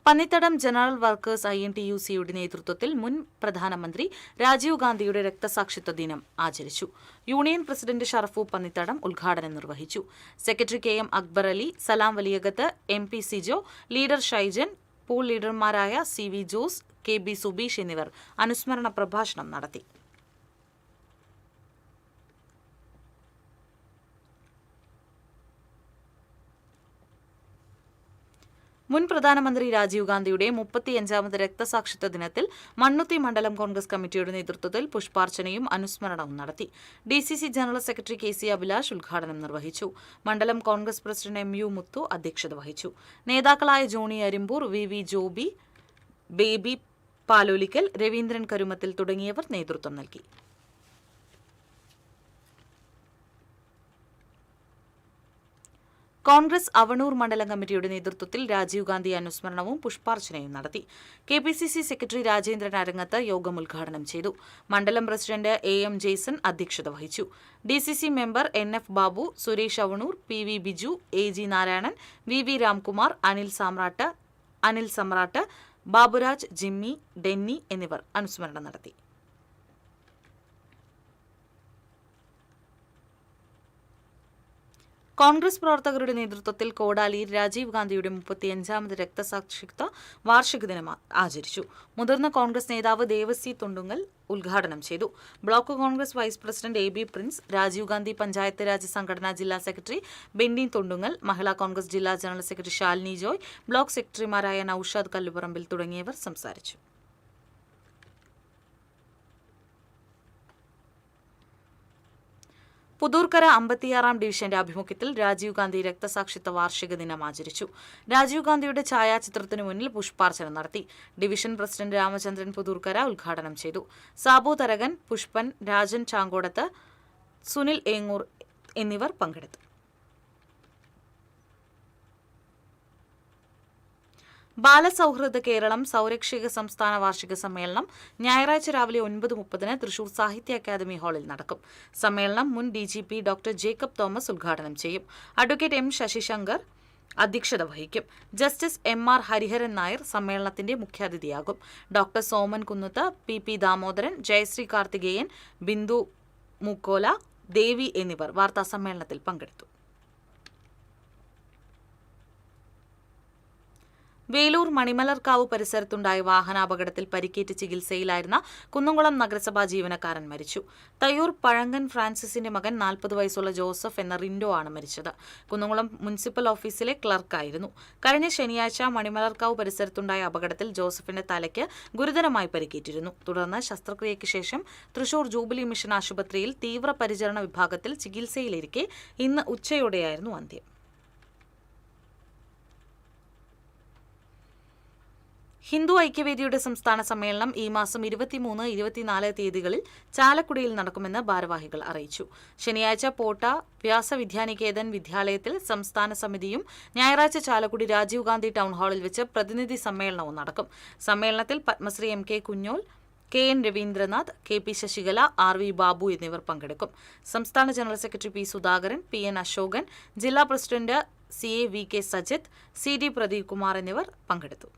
പന്നിത്തടം ജനറൽ വർക്കേഴ്സ് INTUCയുടെ നേതൃത്വത്തിൽ മുൻ പ്രധാനമന്ത്രി രാജീവ് ഗാന്ധിയുടെ രക്തസാക്ഷിത്വ ദിനം ആചരിച്ചു. യൂണിയൻ പ്രസിഡന്റ് ഷറഫു പന്നിത്തടം ഉദ്ഘാടനം നിർവഹിച്ചു. Secretary KM Akbar Ali, Salam Valiyakath, MP Sijo, leader Shaijan, pool ലീഡർമാരായ CV ജോസ്, KB സുബീഷ് എന്നിവർ അനുസ്മരണ പ്രഭാഷണം നടത്തി. മുൻ പ്രധാനമന്ത്രി രാജീവ് ഗാന്ധിയുടെ 35ാമത് രക്തസാക്ഷിത്വ ദിനത്തിൽ മണ്ണുത്തി മണ്ഡലം കോൺഗ്രസ് കമ്മിറ്റിയുടെ നേതൃത്വത്തിൽ പുഷ്പാർച്ചനയും അനുസ്മരണവും നടത്തി. DCC general secretary KC Abhilash ഉദ്ഘാടനം നിർവഹിച്ചു. മണ്ഡലം കോൺഗ്രസ് പ്രസിഡന്റ് MU മുത്തു അധ്യക്ഷത വഹിച്ചു. നേതാക്കളായ ജോണി അരിമ്പൂർ, VV ജോബി, ബേബി പാലോലിക്കൽ, രവീന്ദ്രൻ കരുമത്തിൽ തുടങ്ങിയവർ നേതൃത്വം നൽകി. കോൺഗ്രസ് അവണൂർ മണ്ഡലം കമ്മിറ്റിയുടെ നേതൃത്വത്തിൽ രാജീവ് ഗാന്ധി അനുസ്മരണവും പുഷ്പാർച്ചനയും നടത്തി. KPCC സെക്രട്ടറി രാജേന്ദ്രൻ അരങ്ങത്ത് യോഗം ഉദ്ഘാടനം ചെയ്തു. മണ്ഡലം പ്രസിഡന്റ് AM ജെയ്സൺ അധ്യക്ഷത വഹിച്ചു. DCC member NF Babu, Suresh Avanoor, PV Biju, AG Narayanan, VV Ramkumar, Anil Samrat, Baburaj, Jimmy, Denny എന്നിവർ അനുസ്മരണം നടത്തി. കോൺഗ്രസ് പ്രവർത്തകരുടെ നേതൃത്വത്തിൽ കോടാലിയിൽ രാജീവ് ഗാന്ധിയുടെ 35ാമത് രക്തസാക്ഷിത്വ വാർഷിക ദിനം ആചരിച്ചു. മുതിർന്ന കോൺഗ്രസ് നേതാവ് ദേവസി തുണ്ടുങ്ങൽ ഉദ്ഘാടനം ചെയ്തു. Block Congress vice president AB Prince, Rajiv Gandhi panchayat Raj സംഘടനാ ജില്ലാ സെക്രട്ടറി ബെന്നി തുണ്ടുങ്ങൽ, മഹിളാ കോൺഗ്രസ് ജില്ലാ general secretary Shalini Joy, block സെക്രട്ടറിമാരായ നൌഷാദ് കല്ലുപറമ്പിൽ തുടങ്ങിയവർ സംസാരിച്ചു. പുതൂർക്കര 56ാം ഡിവിഷന്റെ ആഭിമുഖ്യത്തിൽ രാജീവ് ഗാന്ധി രക്തസാക്ഷിത്വ വാർഷിക ദിനം ആചരിച്ചു. രാജീവ് ഗാന്ധിയുടെ ഛായാചിത്രത്തിനു മുന്നിൽ പുഷ്പാർച്ചന നടത്തി. ഡിവിഷൻ പ്രസിഡന്റ് രാമചന്ദ്രൻ പുതൂർക്കര ഉദ്ഘാടനം ചെയ്തു. സാബു തരകൻ, പുഷ്പൻ, രാജൻ ചാങ്കോടത്ത്, സുനിൽ ഏങ്ങൂർ എന്നിവർ പങ്കെടുത്തു. ബാലസൗഹൃദ കേരളം സൗരക്ഷിക സംസ്ഥാന വാർഷിക സമ്മേളനം ഞായറാഴ്ച രാവിലെ 9:30 തൃശൂർ സാഹിത്യ അക്കാദമി ഹാളിൽ നടക്കും. സമ്മേളനം മുൻ DGP ഡോക്ടർ ജേക്കബ് തോമസ് ഉദ്ഘാടനം ചെയ്യും. അഡ്വക്കേറ്റ് M ശശിശങ്കർ അധ്യക്ഷത വഹിക്കും. ജസ്റ്റിസ് MR ഹരിഹരൻ നായർ സമ്മേളനത്തിന്റെ മുഖ്യാതിഥിയാകും. ഡോക്ടർ സോമൻ കുന്നത്ത്, PP ദാമോദരൻ, ജയശ്രീ കാർത്തികേയൻ, ബിന്ദു മുക്കോല, ദേവി എന്നിവർ വാർത്താസമ്മേളനത്തിൽ പങ്കെടുത്തു. വേലൂർ മണിമലർക്കാവ് പരിസരത്തുണ്ടായ വാഹനാപകടത്തിൽ പരിക്കേറ്റ് ചികിത്സയിലായിരുന്ന കുന്നംകുളം നഗരസഭാ ജീവനക്കാരൻ മരിച്ചു. തയ്യൂർ പഴങ്കൻ ഫ്രാൻസിസിന്റെ മകൻ 40 വയസ്സുള്ള ജോസഫ് എന്ന റിൻഡോ ആണ് മരിച്ചത്. കുന്നംകുളം മുനിസിപ്പൽ ഓഫീസിലെ ക്ലർക്കായിരുന്നു. കഴിഞ്ഞ ശനിയാഴ്ച മണിമലർക്കാവ് പരിസരത്തുണ്ടായ അപകടത്തിൽ ജോസഫിന്റെ തലയ്ക്ക് ഗുരുതരമായി പരിക്കേറ്റിരുന്നു. തുടർന്ന് ശസ്ത്രക്രിയയ്ക്ക് ശേഷം തൃശൂർ ജൂബിലി മിഷൻ ആശുപത്രിയിൽ തീവ്രപരിചരണ വിഭാഗത്തിൽ ചികിത്സയിലിരിക്കെ ഇന്ന് ഉച്ചയോടെയായിരുന്നു അന്ത്യം. ഹിന്ദു ഐക്യവേദിയുടെ സംസ്ഥാന സമ്മേളനം ഈ മാസം 23, 24 തീയതികളിൽ ചാലക്കുടിയിൽ നടക്കുമെന്ന് ഭാരവാഹികൾ അറിയിച്ചു. ശനിയാഴ്ച പോട്ട വ്യാസവിദ്യാനികേതൻ വിദ്യാലയത്തിൽ സംസ്ഥാന സമിതിയും ഞായറാഴ്ച ചാലക്കുടി രാജീവ് ഗാന്ധി ടൗൺ ഹാളിൽ വെച്ച് പ്രതിനിധി സമ്മേളനവും നടക്കും. സമ്മേളനത്തിൽ Padmashri MK Kunjol, KN Ravindranath, KP Sasikala, RV Babu എന്നിവർ പങ്കെടുക്കും. സംസ്ഥാന general secretary P Sudhakaran, PN Ashokan, ജില്ലാ president CA VK Sajith, CD Pradeep Kumar എന്നിവർ പങ്കെടുത്തു.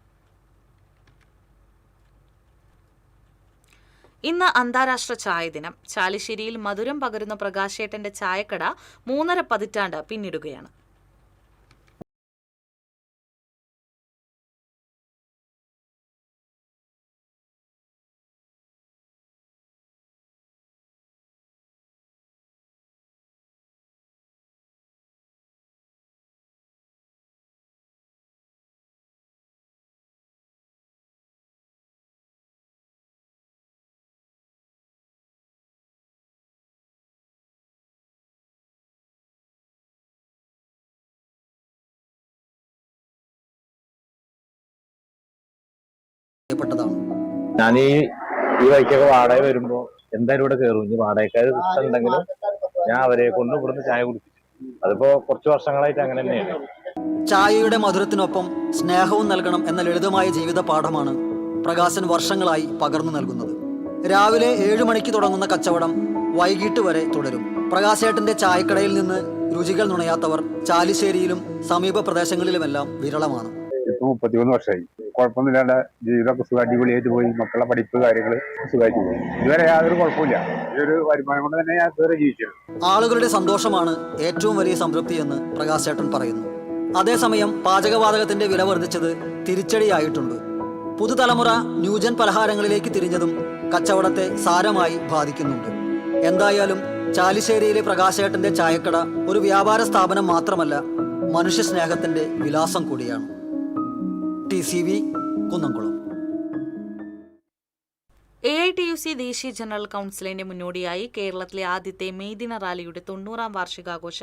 ഇന്ന് അന്താരാഷ്ട്ര ചായ ദിനം. ചാലിശ്ശേരിയിൽ മധുരം പകരുന്ന പ്രകാശേട്ടന്റെ ചായക്കട 3.5 പതിറ്റാണ്ട് പിന്നിടുകയാണ്. ഞാൻ ഈ വഴിക്കൊക്കെ വാടക വരുമ്പോ എന്തായാലും ഇവിടെ കയറും. ഇനി വാടകക്കാർ ഉണ്ടെങ്കിലും ഞാൻ അവരെ കൊണ്ട് ഇവിടുന്ന് ചായ കുടിപ്പിച്ചു. അതിപ്പോ കുറച്ച് വർഷങ്ങളായിട്ട് അങ്ങനെ തന്നെയാണ്. ചായയുടെ മധുരത്തിനൊപ്പം സ്നേഹവും നൽകണം എന്ന ലളിതമായ ജീവിത പാഠമാണ് പ്രകാശൻ വർഷങ്ങളായി പകർന്നു നൽകുന്നത്. രാവിലെ 7 മണിക്ക് തുടങ്ങുന്ന കച്ചവടം വൈകിട്ട് വരെ തുടരും. പ്രകാശേട്ടന്റെ ചായക്കടയിൽ നിന്ന് രുചികൾ നുണയാത്തവർ ചാലിശ്ശേരിയിലും സമീപ പ്രദേശങ്ങളിലുമെല്ലാം വിരളമാണ്. 33 വർഷമായി കുഴപ്പമൊന്നുമില്ലാണ്ട് ജീവിതമൊക്കെ സുഖം അടിപൊളിയായിട്ട് പോയി. മക്കളുടെ പഠിപ്പ് കാര്യങ്ങൾ സുഖമായിട്ട് പോയി. ഇതുവരെ യാതൊരു കുഴപ്പമില്ല. ഈ ഒരു വരുമാനം കൊണ്ട് തന്നെ ഞാൻ ഇതുവരെ ജീവിച്ചത്. ആളുകളുടെ സന്തോഷമാണ് ഏറ്റവും വലിയ സംതൃപ്തി എന്ന് പ്രകാശേട്ടൻ പറയുന്നു. അതേസമയം പാചകവാതകത്തിന്റെ വില വർദ്ധിച്ചത് തിരിച്ചടിയായിട്ടുണ്ട്. പുതുതലമുറ ന്യൂജൻ പലഹാരങ്ങളിലേക്ക് തിരിഞ്ഞതും കച്ചവടത്തെ സാരമായി ബാധിക്കുന്നുണ്ട്. എന്തായാലും ചാലിശ്ശേരിയിലെ പ്രകാശേട്ടന്റെ ചായക്കട ഒരു വ്യാപാര സ്ഥാപനം മാത്രമല്ല, മനുഷ്യ സ്നേഹത്തിന്റെ വിലാസം കൂടിയാണ്. TCV കുന്നംകുളം. AITUC ദേശീയ ജനറൽ കൗൺസിലിന്റെ മുന്നോടിയായി കേരളത്തിലെ ആദ്യത്തെ മെയ് ദിന റാലിയുടെ 90-ാം വാർഷികാഘോഷ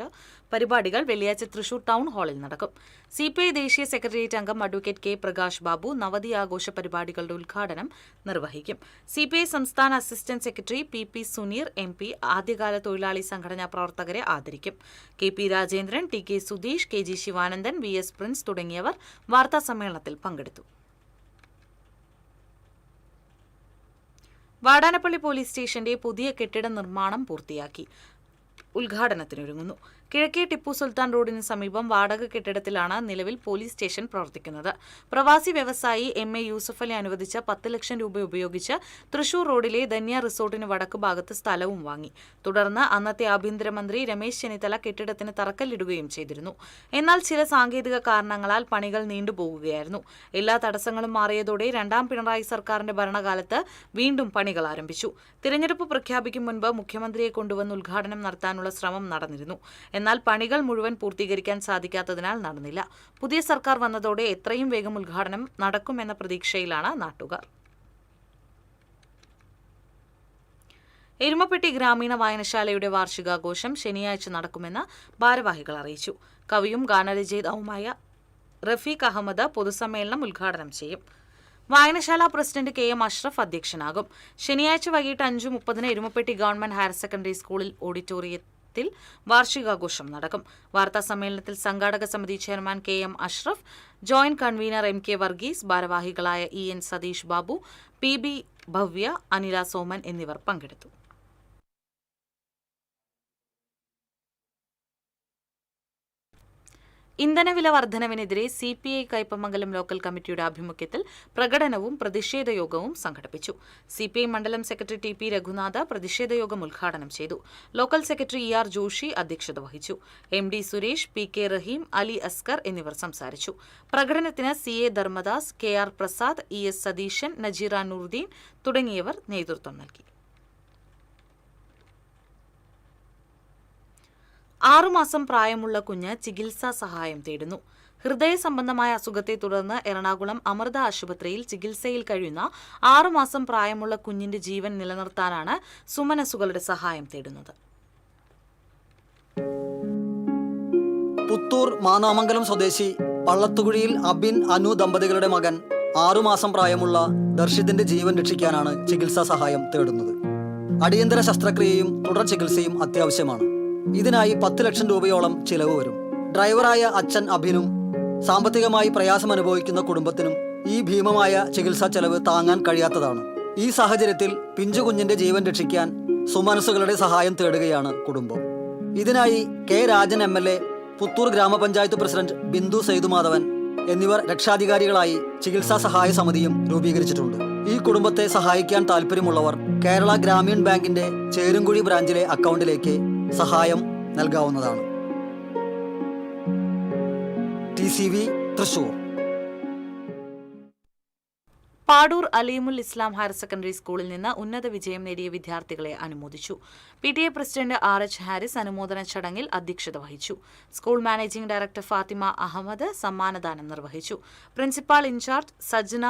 പരിപാടികൾ വെള്ളിയാഴ്ച തൃശൂർ ടൗൺ ഹാളിൽ നടക്കും. CPI ദേശീയ സെക്രട്ടേറിയറ്റ് അംഗം അഡ്വക്കേറ്റ് K. പ്രകാശ് ബാബു നവതി ആഘോഷ പരിപാടികളുടെ ഉദ്ഘാടനം നിർവഹിക്കും. CPI സംസ്ഥാന assistant secretary PP Suneer MP ആദ്യകാല തൊഴിലാളി സംഘടനാ പ്രവർത്തകരെ ആദരിക്കും. KP Rajendran, TK Sudheesh, KG Sivanandan, VS Prince തുടങ്ങിയവർ വാർത്താസമ്മേളനത്തിൽ പങ്കെടുത്തു. വാടാനപ്പള്ളി പോലീസ് സ്റ്റേഷന്റെ പുതിയ കെട്ടിട നിർമ്മാണം പൂർത്തിയാക്കി ഉദ്ഘാടനത്തിനൊരുങ്ങുന്നു. കിഴക്കേ ടിപ്പു സുൽത്താൻ റോഡിന് സമീപം വാടക കെട്ടിടത്തിലാണ് നിലവിൽ പോലീസ് സ്റ്റേഷൻ പ്രവർത്തിക്കുന്നത്. പ്രവാസി വ്യവസായി MA യൂസഫലി അനുവദിച്ച 10 ലക്ഷം രൂപ ഉപയോഗിച്ച് തൃശൂർ റോഡിലെ ധന്യ റിസോർട്ടിന് വടക്ക് ഭാഗത്ത് സ്ഥലവും വാങ്ങി. തുടർന്ന് അന്നത്തെ ആഭ്യന്തരമന്ത്രി രമേശ് ചെന്നിത്തല കെട്ടിടത്തിന് തറക്കല്ലിടുകയും ചെയ്തിരുന്നു. എന്നാൽ ചില സാങ്കേതിക കാരണങ്ങളാൽ പണികൾ നീണ്ടുപോകുകയായിരുന്നു. എല്ലാ തടസ്സങ്ങളും മാറിയതോടെ രണ്ടാം പിണറായി സർക്കാരിന്റെ ഭരണകാലത്ത് വീണ്ടും പണികൾ ആരംഭിച്ചു. തിരഞ്ഞെടുപ്പ് പ്രഖ്യാപിക്കും മുൻപ് മുഖ്യമന്ത്രിയെ കൊണ്ടുവന്ന് ഉദ്ഘാടനം നടത്താനുള്ള ശ്രമം നടന്നിരുന്നു. എന്നാൽ പണികൾ മുഴുവൻ പൂർത്തീകരിക്കാൻ സാധിക്കാത്തതിനാൽ നടന്നില്ല. പുതിയ സർക്കാർ വന്നതോടെ എത്രയും വേഗം ഉദ്ഘാടനം നടക്കുമെന്ന പ്രതീക്ഷയിലാണ് നാട്ടുകാർ. എരുമപ്പെട്ടി ഗ്രാമീണ വായനശാലയുടെ വാർഷികാഘോഷം ശനിയാഴ്ച നടക്കുമെന്ന് ഭാരവാഹികൾ അറിയിച്ചു. കവിയും ഗാനരചയിതാവുമായ റഫീഖ് അഹമ്മദ് പൊതുസമ്മേളനം ഉദ്ഘാടനം ചെയ്യും. വായനശാല പ്രസിഡന്റ് KM അഷ്റഫ് അധ്യക്ഷനാകും. ശനിയാഴ്ച വൈകിട്ട് 5:30 എരുമപ്പെട്ടി ഗവൺമെന്റ് ഹയർ സെക്കൻഡറി സ്കൂളിൽ ഓഡിറ്റോറിയത്തിൽ വാർഷികാഘോഷം നടക്കും. വാർത്താ സമ്മേളനത്തിൽ സംഘാടക സമിതി chairman KM Ashraf, joint convener MK Varghese, ഭാരവാഹികളായ EN സതീഷ് ബാബു, PB ഭവ്യ, അനില സോമൻ എന്നിവർ പങ്കെടുത്തു. ഇന്ധനവില വർധനവിനെതിരെ CPI കയ്പമംഗലം ലോക്കൽ കമ്മിറ്റിയുടെ ആഭിമുഖ്യത്തിൽ പ്രകടനവും പ്രതിഷേധ യോഗവും സംഘടിപ്പിച്ചു. CPI മണ്ഡലം സെക്രട്ടറി TP രഘുനാഥ് പ്രതിഷേധ യോഗം ഉദ്ഘാടനം ചെയ്തു. ലോക്കൽ സെക്രട്ടറി ER ജോഷി അധ്യക്ഷത വഹിച്ചു. MD സുരേഷ്, PK റഹീം, അലി അസ്കർ എന്നിവർ സംസാരിച്ചു. പ്രകടനത്തിന് CA Dharmadas, KR Prasad, ES Satheesan, Najeera Nooruddeen തുടങ്ങിയവർ നേതൃത്വം നൽകി. 6 മാസം പ്രായമുള്ള കുഞ്ഞ് ചികിത്സാ സഹായം തേടുന്നു. ഹൃദയ സംബന്ധമായ അസുഖത്തെ തുടർന്ന് എറണാകുളം അമൃത ആശുപത്രിയിൽ ചികിത്സയിൽ കഴിയുന്ന 6 മാസം പ്രായമുള്ള കുഞ്ഞിന്റെ ജീവൻ നിലനിർത്താനാണ് സുമനസുകളുടെ സഹായം തേടുന്നത്. പുത്തൂർ മാനാമംഗലം സ്വദേശി പള്ളത്തുകുഴിയിൽ അബിൻ അനു ദമ്പതികളുടെ മകൻ 6 മാസം പ്രായമുള്ള ദർശിതിന്റെ ജീവൻ രക്ഷിക്കാനാണ് ചികിത്സാ സഹായം തേടുന്നത്. അടിയന്തര ശസ്ത്രക്രിയയും തുടർ ചികിത്സയും അത്യാവശ്യമാണ്. ഇതിനായി 10 ലക്ഷം രൂപയോളം ചിലവ് വരും. ഡ്രൈവറായ അച്ഛൻ അഭിനും സാമ്പത്തികമായി പ്രയാസം അനുഭവിക്കുന്ന കുടുംബത്തിനും ഈ ഭീമമായ ചികിത്സാ ചെലവ് താങ്ങാൻ കഴിയാത്തതാണ്. ഈ സാഹചര്യത്തിൽ പിഞ്ചു കുഞ്ഞിന്റെ ജീവൻ രക്ഷിക്കാൻ സുമനസുകളുടെ സഹായം തേടുകയാണ് കുടുംബം. ഇതിനായി K. രാജൻ MLA, പുത്തൂർ ഗ്രാമപഞ്ചായത്ത് പ്രസിഡന്റ് ബിന്ദു സൈദുമാധവൻ എന്നിവർ രക്ഷാധികാരികളായി ചികിത്സാ സഹായ സമിതിയും രൂപീകരിച്ചിട്ടുണ്ട്. ഈ കുടുംബത്തെ സഹായിക്കാൻ താല്പര്യമുള്ളവർ കേരള ഗ്രാമീൺ ബാങ്കിന്റെ ചേരുംകുഴി ബ്രാഞ്ചിലെ അക്കൗണ്ടിലേക്ക് സഹായം നൽകാവുന്നതാണ്. TCV തൃശൂർ. പാടൂർ അലീമുൽ ഇസ്ലാം ഹയർ സെക്കൻഡറി സ്കൂളിൽ നിന്ന് ഉന്നത വിജയം നേടിയ വിദ്യാർത്ഥികളെ അനുമോദിച്ചു. PTA പ്രസിഡന്റ് RH ഹാരിസ് അനുമോദന ചടങ്ങിൽ അധ്യക്ഷത വഹിച്ചു. School managing director Fathima Ahmed സമ്മാനദാനം നിർവഹിച്ചു. Principal in charge Sajna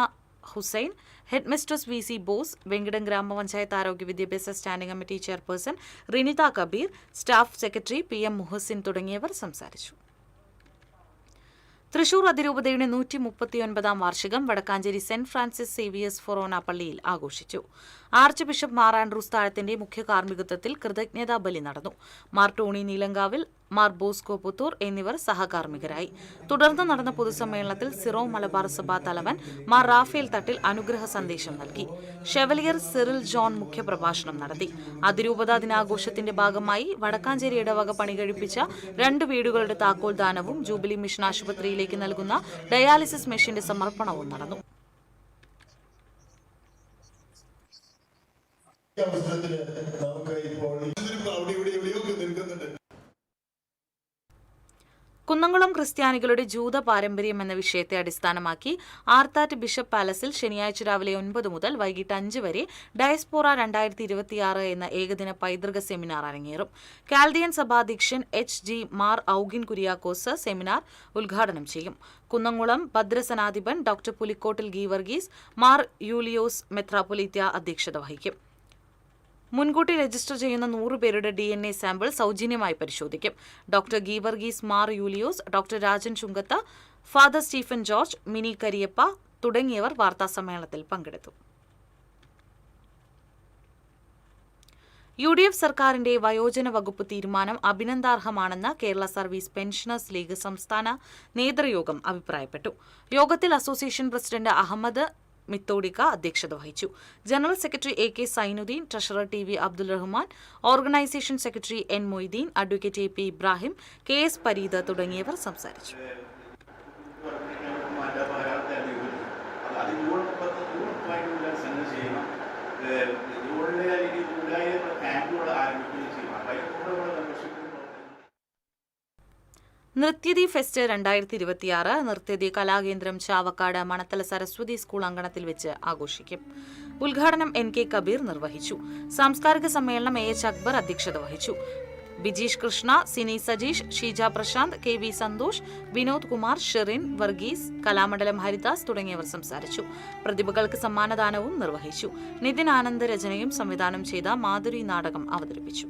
Hussain, head mistress VC Bose, Venkitam ഗ്രാമപഞ്ചായത്ത് ആരോഗ്യ വിദ്യാഭ്യാസ standing committee chairperson Rinitha Kabeer, staff secretary PM Muhasin തുടങ്ങിയവർ സംസാരിച്ചു. തൃശൂർ അതിരൂപതയുടെ 139-ാം വാർഷികം വടക്കാഞ്ചേരി സെന്റ് ഫ്രാൻസിസ് സേവിയേഴ്സ് ഫൊറോന പള്ളിയിൽ ആഘോഷിച്ചു. ആർച്ച് ബിഷപ്പ് മാർ ആൻഡ്രൂസ് താഴത്തിന്റെ മുഖ്യ കാർമ്മികത്വത്തിൽ കൃതജ്ഞതാ ബലി നടന്നു. മാർ ടോണി നീലങ്കാവിൽ, മാർ ബോസ്കോ പുത്തൂർ എന്നിവർ സഹകാർമ്മികരായി. തുടർന്ന് നടന്ന പൊതുസമ്മേളനത്തിൽ സിറോ മലബാർ സഭാ തലവൻ മാർ റാഫേൽ തട്ടിൽ അനുഗ്രഹ സന്ദേശം നൽകി. ഷെവലിയർ സിറിൽ ജോൺ മുഖ്യപ്രഭാഷണം നടത്തി. അതിരൂപതാ ദിനാഘോഷത്തിന്റെ ഭാഗമായി വടക്കാഞ്ചേരി ഇടവക പണികഴിപ്പിച്ച 2 വീടുകളുടെ താക്കോൽ ദാനവും ജൂബിലി മിഷൻ ആശുപത്രിയിലേക്ക് നൽകുന്ന ഡയാലിസിസ് മെഷീന്റെ സമർപ്പണവും നടന്നു. കുന്നംകുളം ക്രിസ്ത്യാനികളുടെ ജൂത പാരമ്പര്യം എന്ന വിഷയത്തെ അടിസ്ഥാനമാക്കി ആർത്താറ്റ് ബിഷപ്പ് പാലസിൽ ശനിയാഴ്ച രാവിലെ 9 മുതൽ വൈകിട്ട് 5 വരെ ഡയസ്പോറ 2026 എന്ന ഏകദിന പൈതൃക സെമിനാർ അരങ്ങേറും. കാൽഡിയൻ സഭാധ്യക്ഷൻ H.G. മാർ ഔഗിൻ കുര്യാക്കോസ് സെമിനാർ ഉദ്ഘാടനം ചെയ്യും. കുന്നംകുളം ഭദ്രസനാധിപൻ ഡോക്ടർ പുലിക്കോട്ടിൽ ഗീവർഗീസ് മാർ യൂലിയോസ് മെത്രാപ്പൊലീത്ത അധ്യക്ഷത വഹിക്കും. മുൻകൂട്ടി രജിസ്റ്റർ ചെയ്യുന്ന 100 പേരുടെ DNA സാമ്പിൾ സൗജന്യമായി പരിശോധിക്കും. Doctor Geevarghese Mar Yulios, doctor Rajan Chungath, father Stephen George, Mini Kariappa തുടങ്ങിയവർ വാർത്താസമ്മേളനത്തിൽ പങ്കെടുത്തു. UDF സർക്കാരിന്റെ വയോജന വകുപ്പ് തീരുമാനം അഭിനന്ദാർഹമാണെന്ന് കേരള സർവീസ് പെൻഷനേഴ്സ് ലീഗ് സംസ്ഥാന നേതൃയോഗം അഭിപ്രായപ്പെട്ടു. യോഗത്തിൽ അസോസിയേഷൻ പ്രസിഡന്റ് അഹമ്മദ് മിത്തോഡിക്ക അധ്യക്ഷത വഹിച്ചു. General secretary AK Sainuddeen, treasurer TV Abdul Rahman, organisation secretary N Moideen, advocate AP Ibrahim, KS Pareed തുടങ്ങിയവർ സംസാരിച്ചു. നൃത്യതി ഫെസ്റ്റ് 2026 നൃത്യതി കലാകേന്ദ്രം ചാവക്കാട് മണത്തല സരസ്വതി സ്കൂൾ അങ്കണത്തിൽ വെച്ച് ആഘോഷിക്കും. ഉദ്ഘാടനം NK കബീർ നിർവഹിച്ചു. സാംസ്കാരിക സമ്മേളനം AH അക്ബർ അധ്യക്ഷത വഹിച്ചു. ബിജീഷ് കൃഷ്ണ, സിനി സജീഷ്, ഷീജ പ്രശാന്ത്, KV സന്തോഷ്, വിനോദ് കുമാർ, ഷെറിൻ വർഗീസ്, കലാമണ്ഡലം ഹരിദാസ് തുടങ്ങിയവർ സംസാരിച്ചു. പ്രതിഭകൾക്ക് സമ്മാനദാനവും നിർവഹിച്ചു. നിതിൻ ആനന്ദ് രചനയും സംവിധാനം ചെയ്ത മാധുരി നാടകം അവതരിപ്പിച്ചു.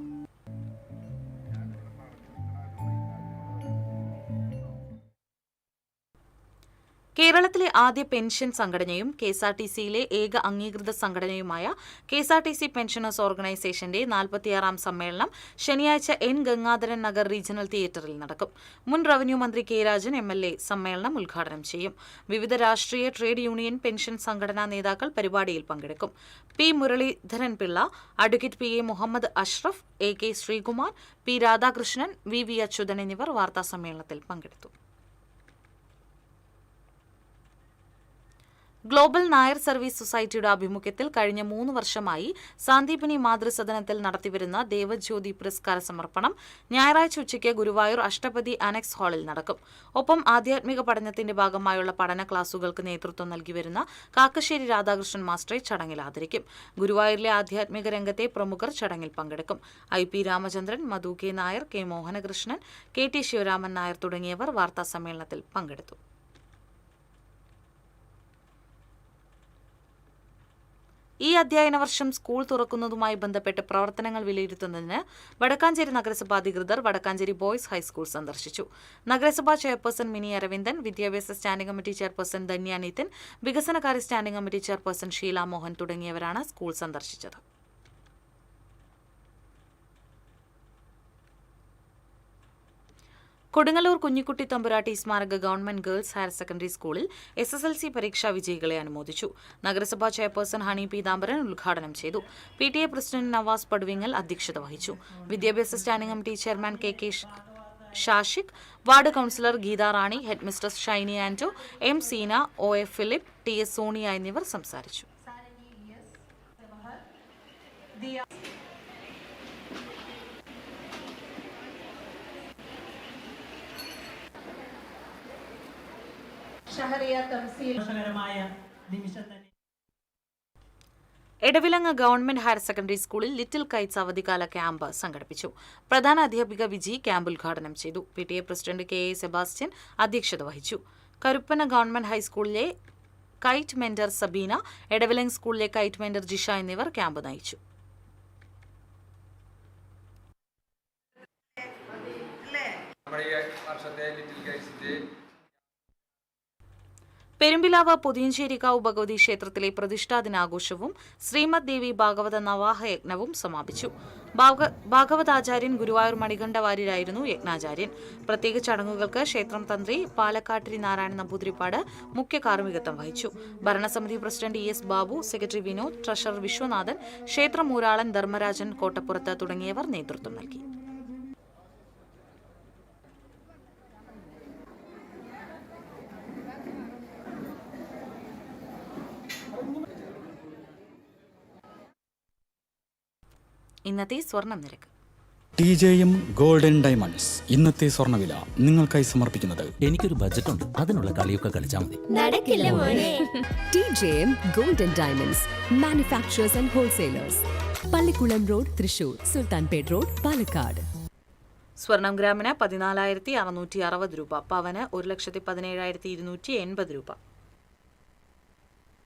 കേരളത്തിലെ ആദ്യ പെൻഷൻ സംഘടനയും KSRTCയിലെ ഏക അംഗീകൃത സംഘടനയുമായ KSRTC പെൻഷനേഴ്സ് ഓർഗനൈസേഷന്റെ 46ാം സമ്മേളനം ശനിയാഴ്ച N ഗംഗാധരൻ നഗർ റീജിയണൽ തിയേറ്ററിൽ നടക്കും. മുൻ റവന്യൂ മന്ത്രി K രാജൻ MLA സമ്മേളനം ഉദ്ഘാടനം ചെയ്യും. വിവിധ രാഷ്ട്രീയ ട്രേഡ് യൂണിയൻ പെൻഷൻ സംഘടനാ നേതാക്കൾ പരിപാടിയിൽ പങ്കെടുക്കും. P Muraleedharan Pillai, advocate PA Muhammad Ashraf, AK Sreekumar, P Radhakrishnan, VV Achuthan എന്നിവർ വാർത്താസമ്മേളനത്തിൽ പങ്കെടുത്തു. ഗ്ലോബൽ നായർ സർവീസ് സൊസൈറ്റിയുടെ ആഭിമുഖ്യത്തിൽ കഴിഞ്ഞ 3 വർഷമായി സാന്ദീപനി മാതൃസദനത്തിൽ നടത്തിവരുന്ന ദേവജ്യോതി പുരസ്കാര സമർപ്പണം ഞായറാഴ്ച ഉച്ചയ്ക്ക് ഗുരുവായൂർ അഷ്ടപതി അനക്സ് ഹാളിൽ നടക്കും. ഒപ്പം ആധ്യാത്മിക പഠനത്തിന്റെ ഭാഗമായുള്ള പഠന ക്ലാസുകൾക്ക് നേതൃത്വം നൽകിവരുന്ന കാക്കശ്ശേരി രാധാകൃഷ്ണൻ മാസ്റ്ററെ ചടങ്ങിൽ ആദരിക്കും. ഗുരുവായൂരിലെ ആധ്യാത്മിക രംഗത്തെ പ്രമുഖർ ചടങ്ങിൽ പങ്കെടുക്കും. IP രാമചന്ദ്രൻ, മധു K Nair, K Mohanakrishnan, KT Sivaraman Nair തുടങ്ങിയവർ വാർത്താസമ്മേളനത്തിൽ പങ്കെടുത്തു. ഈ അധ്യയന വർഷം സ്കൂൾ തുറക്കുന്നതുമായി ബന്ധപ്പെട്ട് പ്രവർത്തനങ്ങൾ വിലയിരുത്തുന്നതിന് വടക്കാഞ്ചേരി നഗരസഭാ അധികൃതർ വടക്കാഞ്ചേരി ബോയ്സ് ഹൈസ്കൂൾ സന്ദർശിച്ചു. നഗരസഭാ ചെയർപേഴ്സൺ മിനി അരവിന്ദൻ, വിദ്യാഭ്യാസ standing committee chairperson Dhanya Nithin, വികസനകാര്യ standing committee chairperson Sheela Mohan തുടങ്ങിയവരാണ് സ്കൂൾ സന്ദർശിച്ചത്. കൊടുങ്ങല്ലൂർ കുഞ്ഞിക്കുട്ടി തമ്പുരാട്ടി സ്മാരക ഗവൺമെന്റ് ഗേൾസ് ഹയർ സെക്കൻഡറി സ്കൂളിൽ SSLC പരീക്ഷാ വിജയികളെ അനുമോദിച്ചു. നഗരസഭാ ചെയർപേഴ്സൺ ഹണി പീതാംബരൻ ഉദ്ഘാടനം ചെയ്തു. PTA പ്രസിഡന്റ് നവാസ് പടുവിങ്ങൽ അധ്യക്ഷത വഹിച്ചു. വിദ്യാഭ്യാസ standing committee chairman KK Shashiq, ward councillor Geetha Rani, head mistress Shiny Anto, M Seena, OF Philip, TS Sonia എന്നിവർ സംസാരിച്ചു. എടവിലങ്ങ് ഗവൺമെന്റ് ഹയർ സെക്കൻഡറി സ്കൂളിൽ ലിറ്റിൽ കൈറ്റ്സ് അവധിക്കാല ക്യാമ്പ് സംഘടിപ്പിച്ചു. പ്രധാന അധ്യാപിക വിജി ക്യാമ്പ് ഉദ്ഘാടനം ചെയ്തു. PTA പ്രസിഡന്റ് KA സെബാസ്റ്റ്യൻ അധ്യക്ഷത വഹിച്ചു. കരുപ്പന ഗവൺമെന്റ് ഹൈസ്കൂളിലെ കൈറ്റ് മെന്റർ സബീന, എടവിലങ്ങ് സ്കൂളിലെ കൈറ്റ് മെന്റർ ജിഷ എന്നിവർ ക്യാമ്പ് നയിച്ചു. പെരുമ്പിലാവ് പൊതിയഞ്ചേരിക്കാവ് ഭഗവതി ക്ഷേത്രത്തിലെ പ്രതിഷ്ഠാ ദിനാഘോഷവും ശ്രീമദ് ദേവി ഭാഗവത നവാഹ യജ്ഞവും സമാപിച്ചു. ഭാഗവതാചാര്യൻ ഗുരുവായൂർ മണികണ്ഠവാര്യരായിരുന്നു യജ്ഞാചാര്യൻ. പ്രത്യേക ചടങ്ങുകൾക്ക് ക്ഷേത്രം തന്ത്രി പാലക്കാട്ടിരി നാരായണ നമ്പൂതിരിപ്പാട് മുഖ്യ കാർമ്മികത്വം വഹിച്ചു. ഭരണസമിതി president ES Babu, secretary Vinod, treasurer Viswanathan, ക്ഷേത്രമൂരാളൻ ധർമ്മരാജൻ കോട്ടപ്പുറത്ത് തുടങ്ങിയവർ നേതൃത്വം നൽകി. ഇന്നത്തെ സ്വർണം നിരക്ക്. TJM ഗോൾഡൻ ഡയമണ്ട്സ് ഇന്നത്തെ സ്വർണ്ണവില നിങ്ങൾക്കായി സമർപ്പിക്കുന്നത് എനിക്കൊരു ബജറ്റ് ഉണ്ട്, അതിനുള്ള കളിയൊക്കെ കളിച്ചാൽ മതി. നടക്കില്ല മോനെ. TJM Golden Diamonds, manufacturers and wholesalers. Pallikkulam road, Thrissur. Sultanpet road, Palakkad. സ്വർണം ഗ്രാമിന് 14,660 രൂപ, പവന് 1,17,280 രൂപ.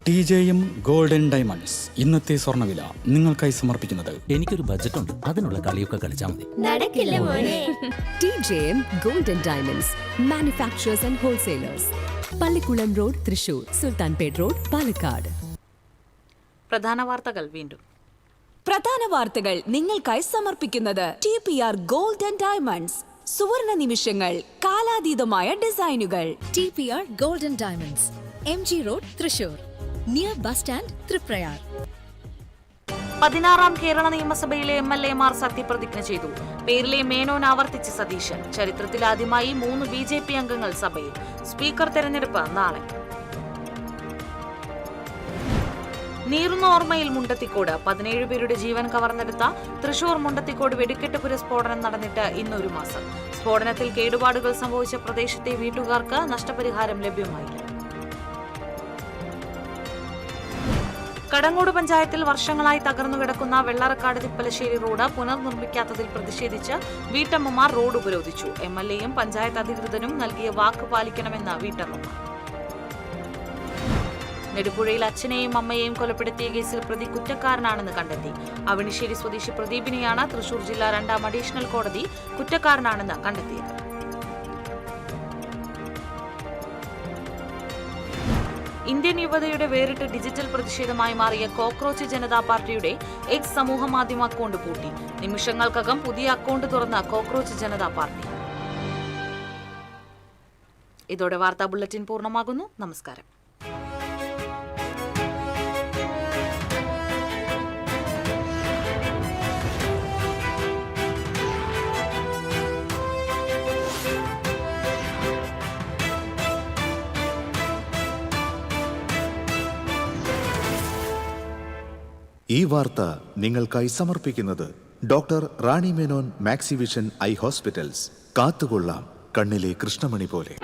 TJM ഗോൾഡൻ ഡയമണ്ട്സ് ഇന്നത്തെ സ്വർണ്ണവില നിങ്ങൾക്കായി സമർപ്പിക്കുന്നത് എനിക്കൊരു ബജറ്റ് ഉണ്ട്, അതിനുള്ള കളിയൊക്കെ കളിച്ചാൽ മതി. നടക്കില്ല മോനെ. TJM Golden Diamonds, manufacturers and wholesalers. Pallikkulam road, Thrissur. Sultanpet road, Palakkad. പ്രധാന വാർത്തകൾ വീണ്ടും. പ്രധാന വാർത്തകൾ നിങ്ങൾക്കായി സമർപ്പിക്കുന്നത് TPR ഗോൾഡൻ ഡയമണ്ട്സ്. സുവർണ നിമിഷങ്ങൾ, കാലാതീതമായ ഡിസൈനുകൾ. TPR Golden Diamonds, MG Road, Thrissur. Near bus stand, Thriprayar. 16ാം കേരള നിയമസഭയിലെ MLA-മാർ സത്യപ്രതിജ്ഞ ചെയ്തു. പേരിലെ മേനോൻ ആവർത്തിച്ച് സതീശൻ. ചരിത്രത്തിലാദ്യമായി 3 BJP അംഗങ്ങൾ സഭയിൽ. സ്പീക്കർ തെരഞ്ഞെടുപ്പ് നാളെ. നീറുന്ന ഓർമ്മയിൽ മുണ്ടത്തിക്കോട് 17 പേരുടെ ജീവൻ കവർന്നെടുത്ത തൃശൂർ മുണ്ടത്തിക്കോട് വെടിക്കെട്ടുപുര സ്ഫോടനം നടന്നിട്ട് ഇന്ന് ഒരു മാസം. സ്ഫോടനത്തിൽ കേടുപാടുകൾ സംഭവിച്ച പ്രദേശത്തെ വീട്ടുകാർക്ക് നഷ്ടപരിഹാരം ലഭ്യമായില്ല. കടങ്ങോട് പഞ്ചായത്തിൽ വർഷങ്ങളായി തകർന്നു കിടക്കുന്ന വെള്ളറക്കാട് തിപ്പലശ്ശേരി റോഡ് പുനർനിർമ്മിക്കാത്തതിൽ പ്രതിഷേധിച്ച് വീട്ടമ്മമാർ റോഡ് ഉപരോധിച്ചു. MLA-യും പഞ്ചായത്ത് അധികൃതരും നൽകിയ വാക്ക് പാലിക്കണമെന്ന് വീട്ടമ്മമാർ. നെടുപുഴയിൽ അച്ഛനെയും അമ്മയെയും കൊലപ്പെടുത്തിയ കേസിൽ പ്രതി കുറ്റക്കാരനാണെന്ന് കണ്ടെത്തി. അവണിശ്ശേരി സ്വദേശി പ്രദീപിനെയാണ് തൃശൂർ ജില്ലാ 2ാം അഡീഷണൽ കോടതി കുറ്റക്കാരനാണെന്ന് കണ്ടെത്തിയത്. ഇന്ത്യൻ യുവതയുടെ വേറിട്ട് ഡിജിറ്റൽ പ്രതിഷേധമായി മാറിയ കോക്രോച്ച് ജനതാ പാർട്ടിയുടെ എക്സ് സമൂഹ മാധ്യമ അക്കൗണ്ട് പൂട്ടി. നിമിഷങ്ങൾക്കകം പുതിയ അക്കൗണ്ട് തുറന്ന കോക്രോച്ച് ജനതാ പാർട്ടി. ഇതോടെ വാർത്താ ബുള്ളറ്റിൻ പൂർണ്ണമാകുന്നു. നമസ്കാരം. ഈ വാർത്ത നിങ്ങൾക്കായി സമർപ്പിക്കുന്നത് doctor Rani Menon Maxivision I hospitals. കാത്തുകൊള്ളാം കണ്ണിലെ കൃഷ്ണമണി പോലെ.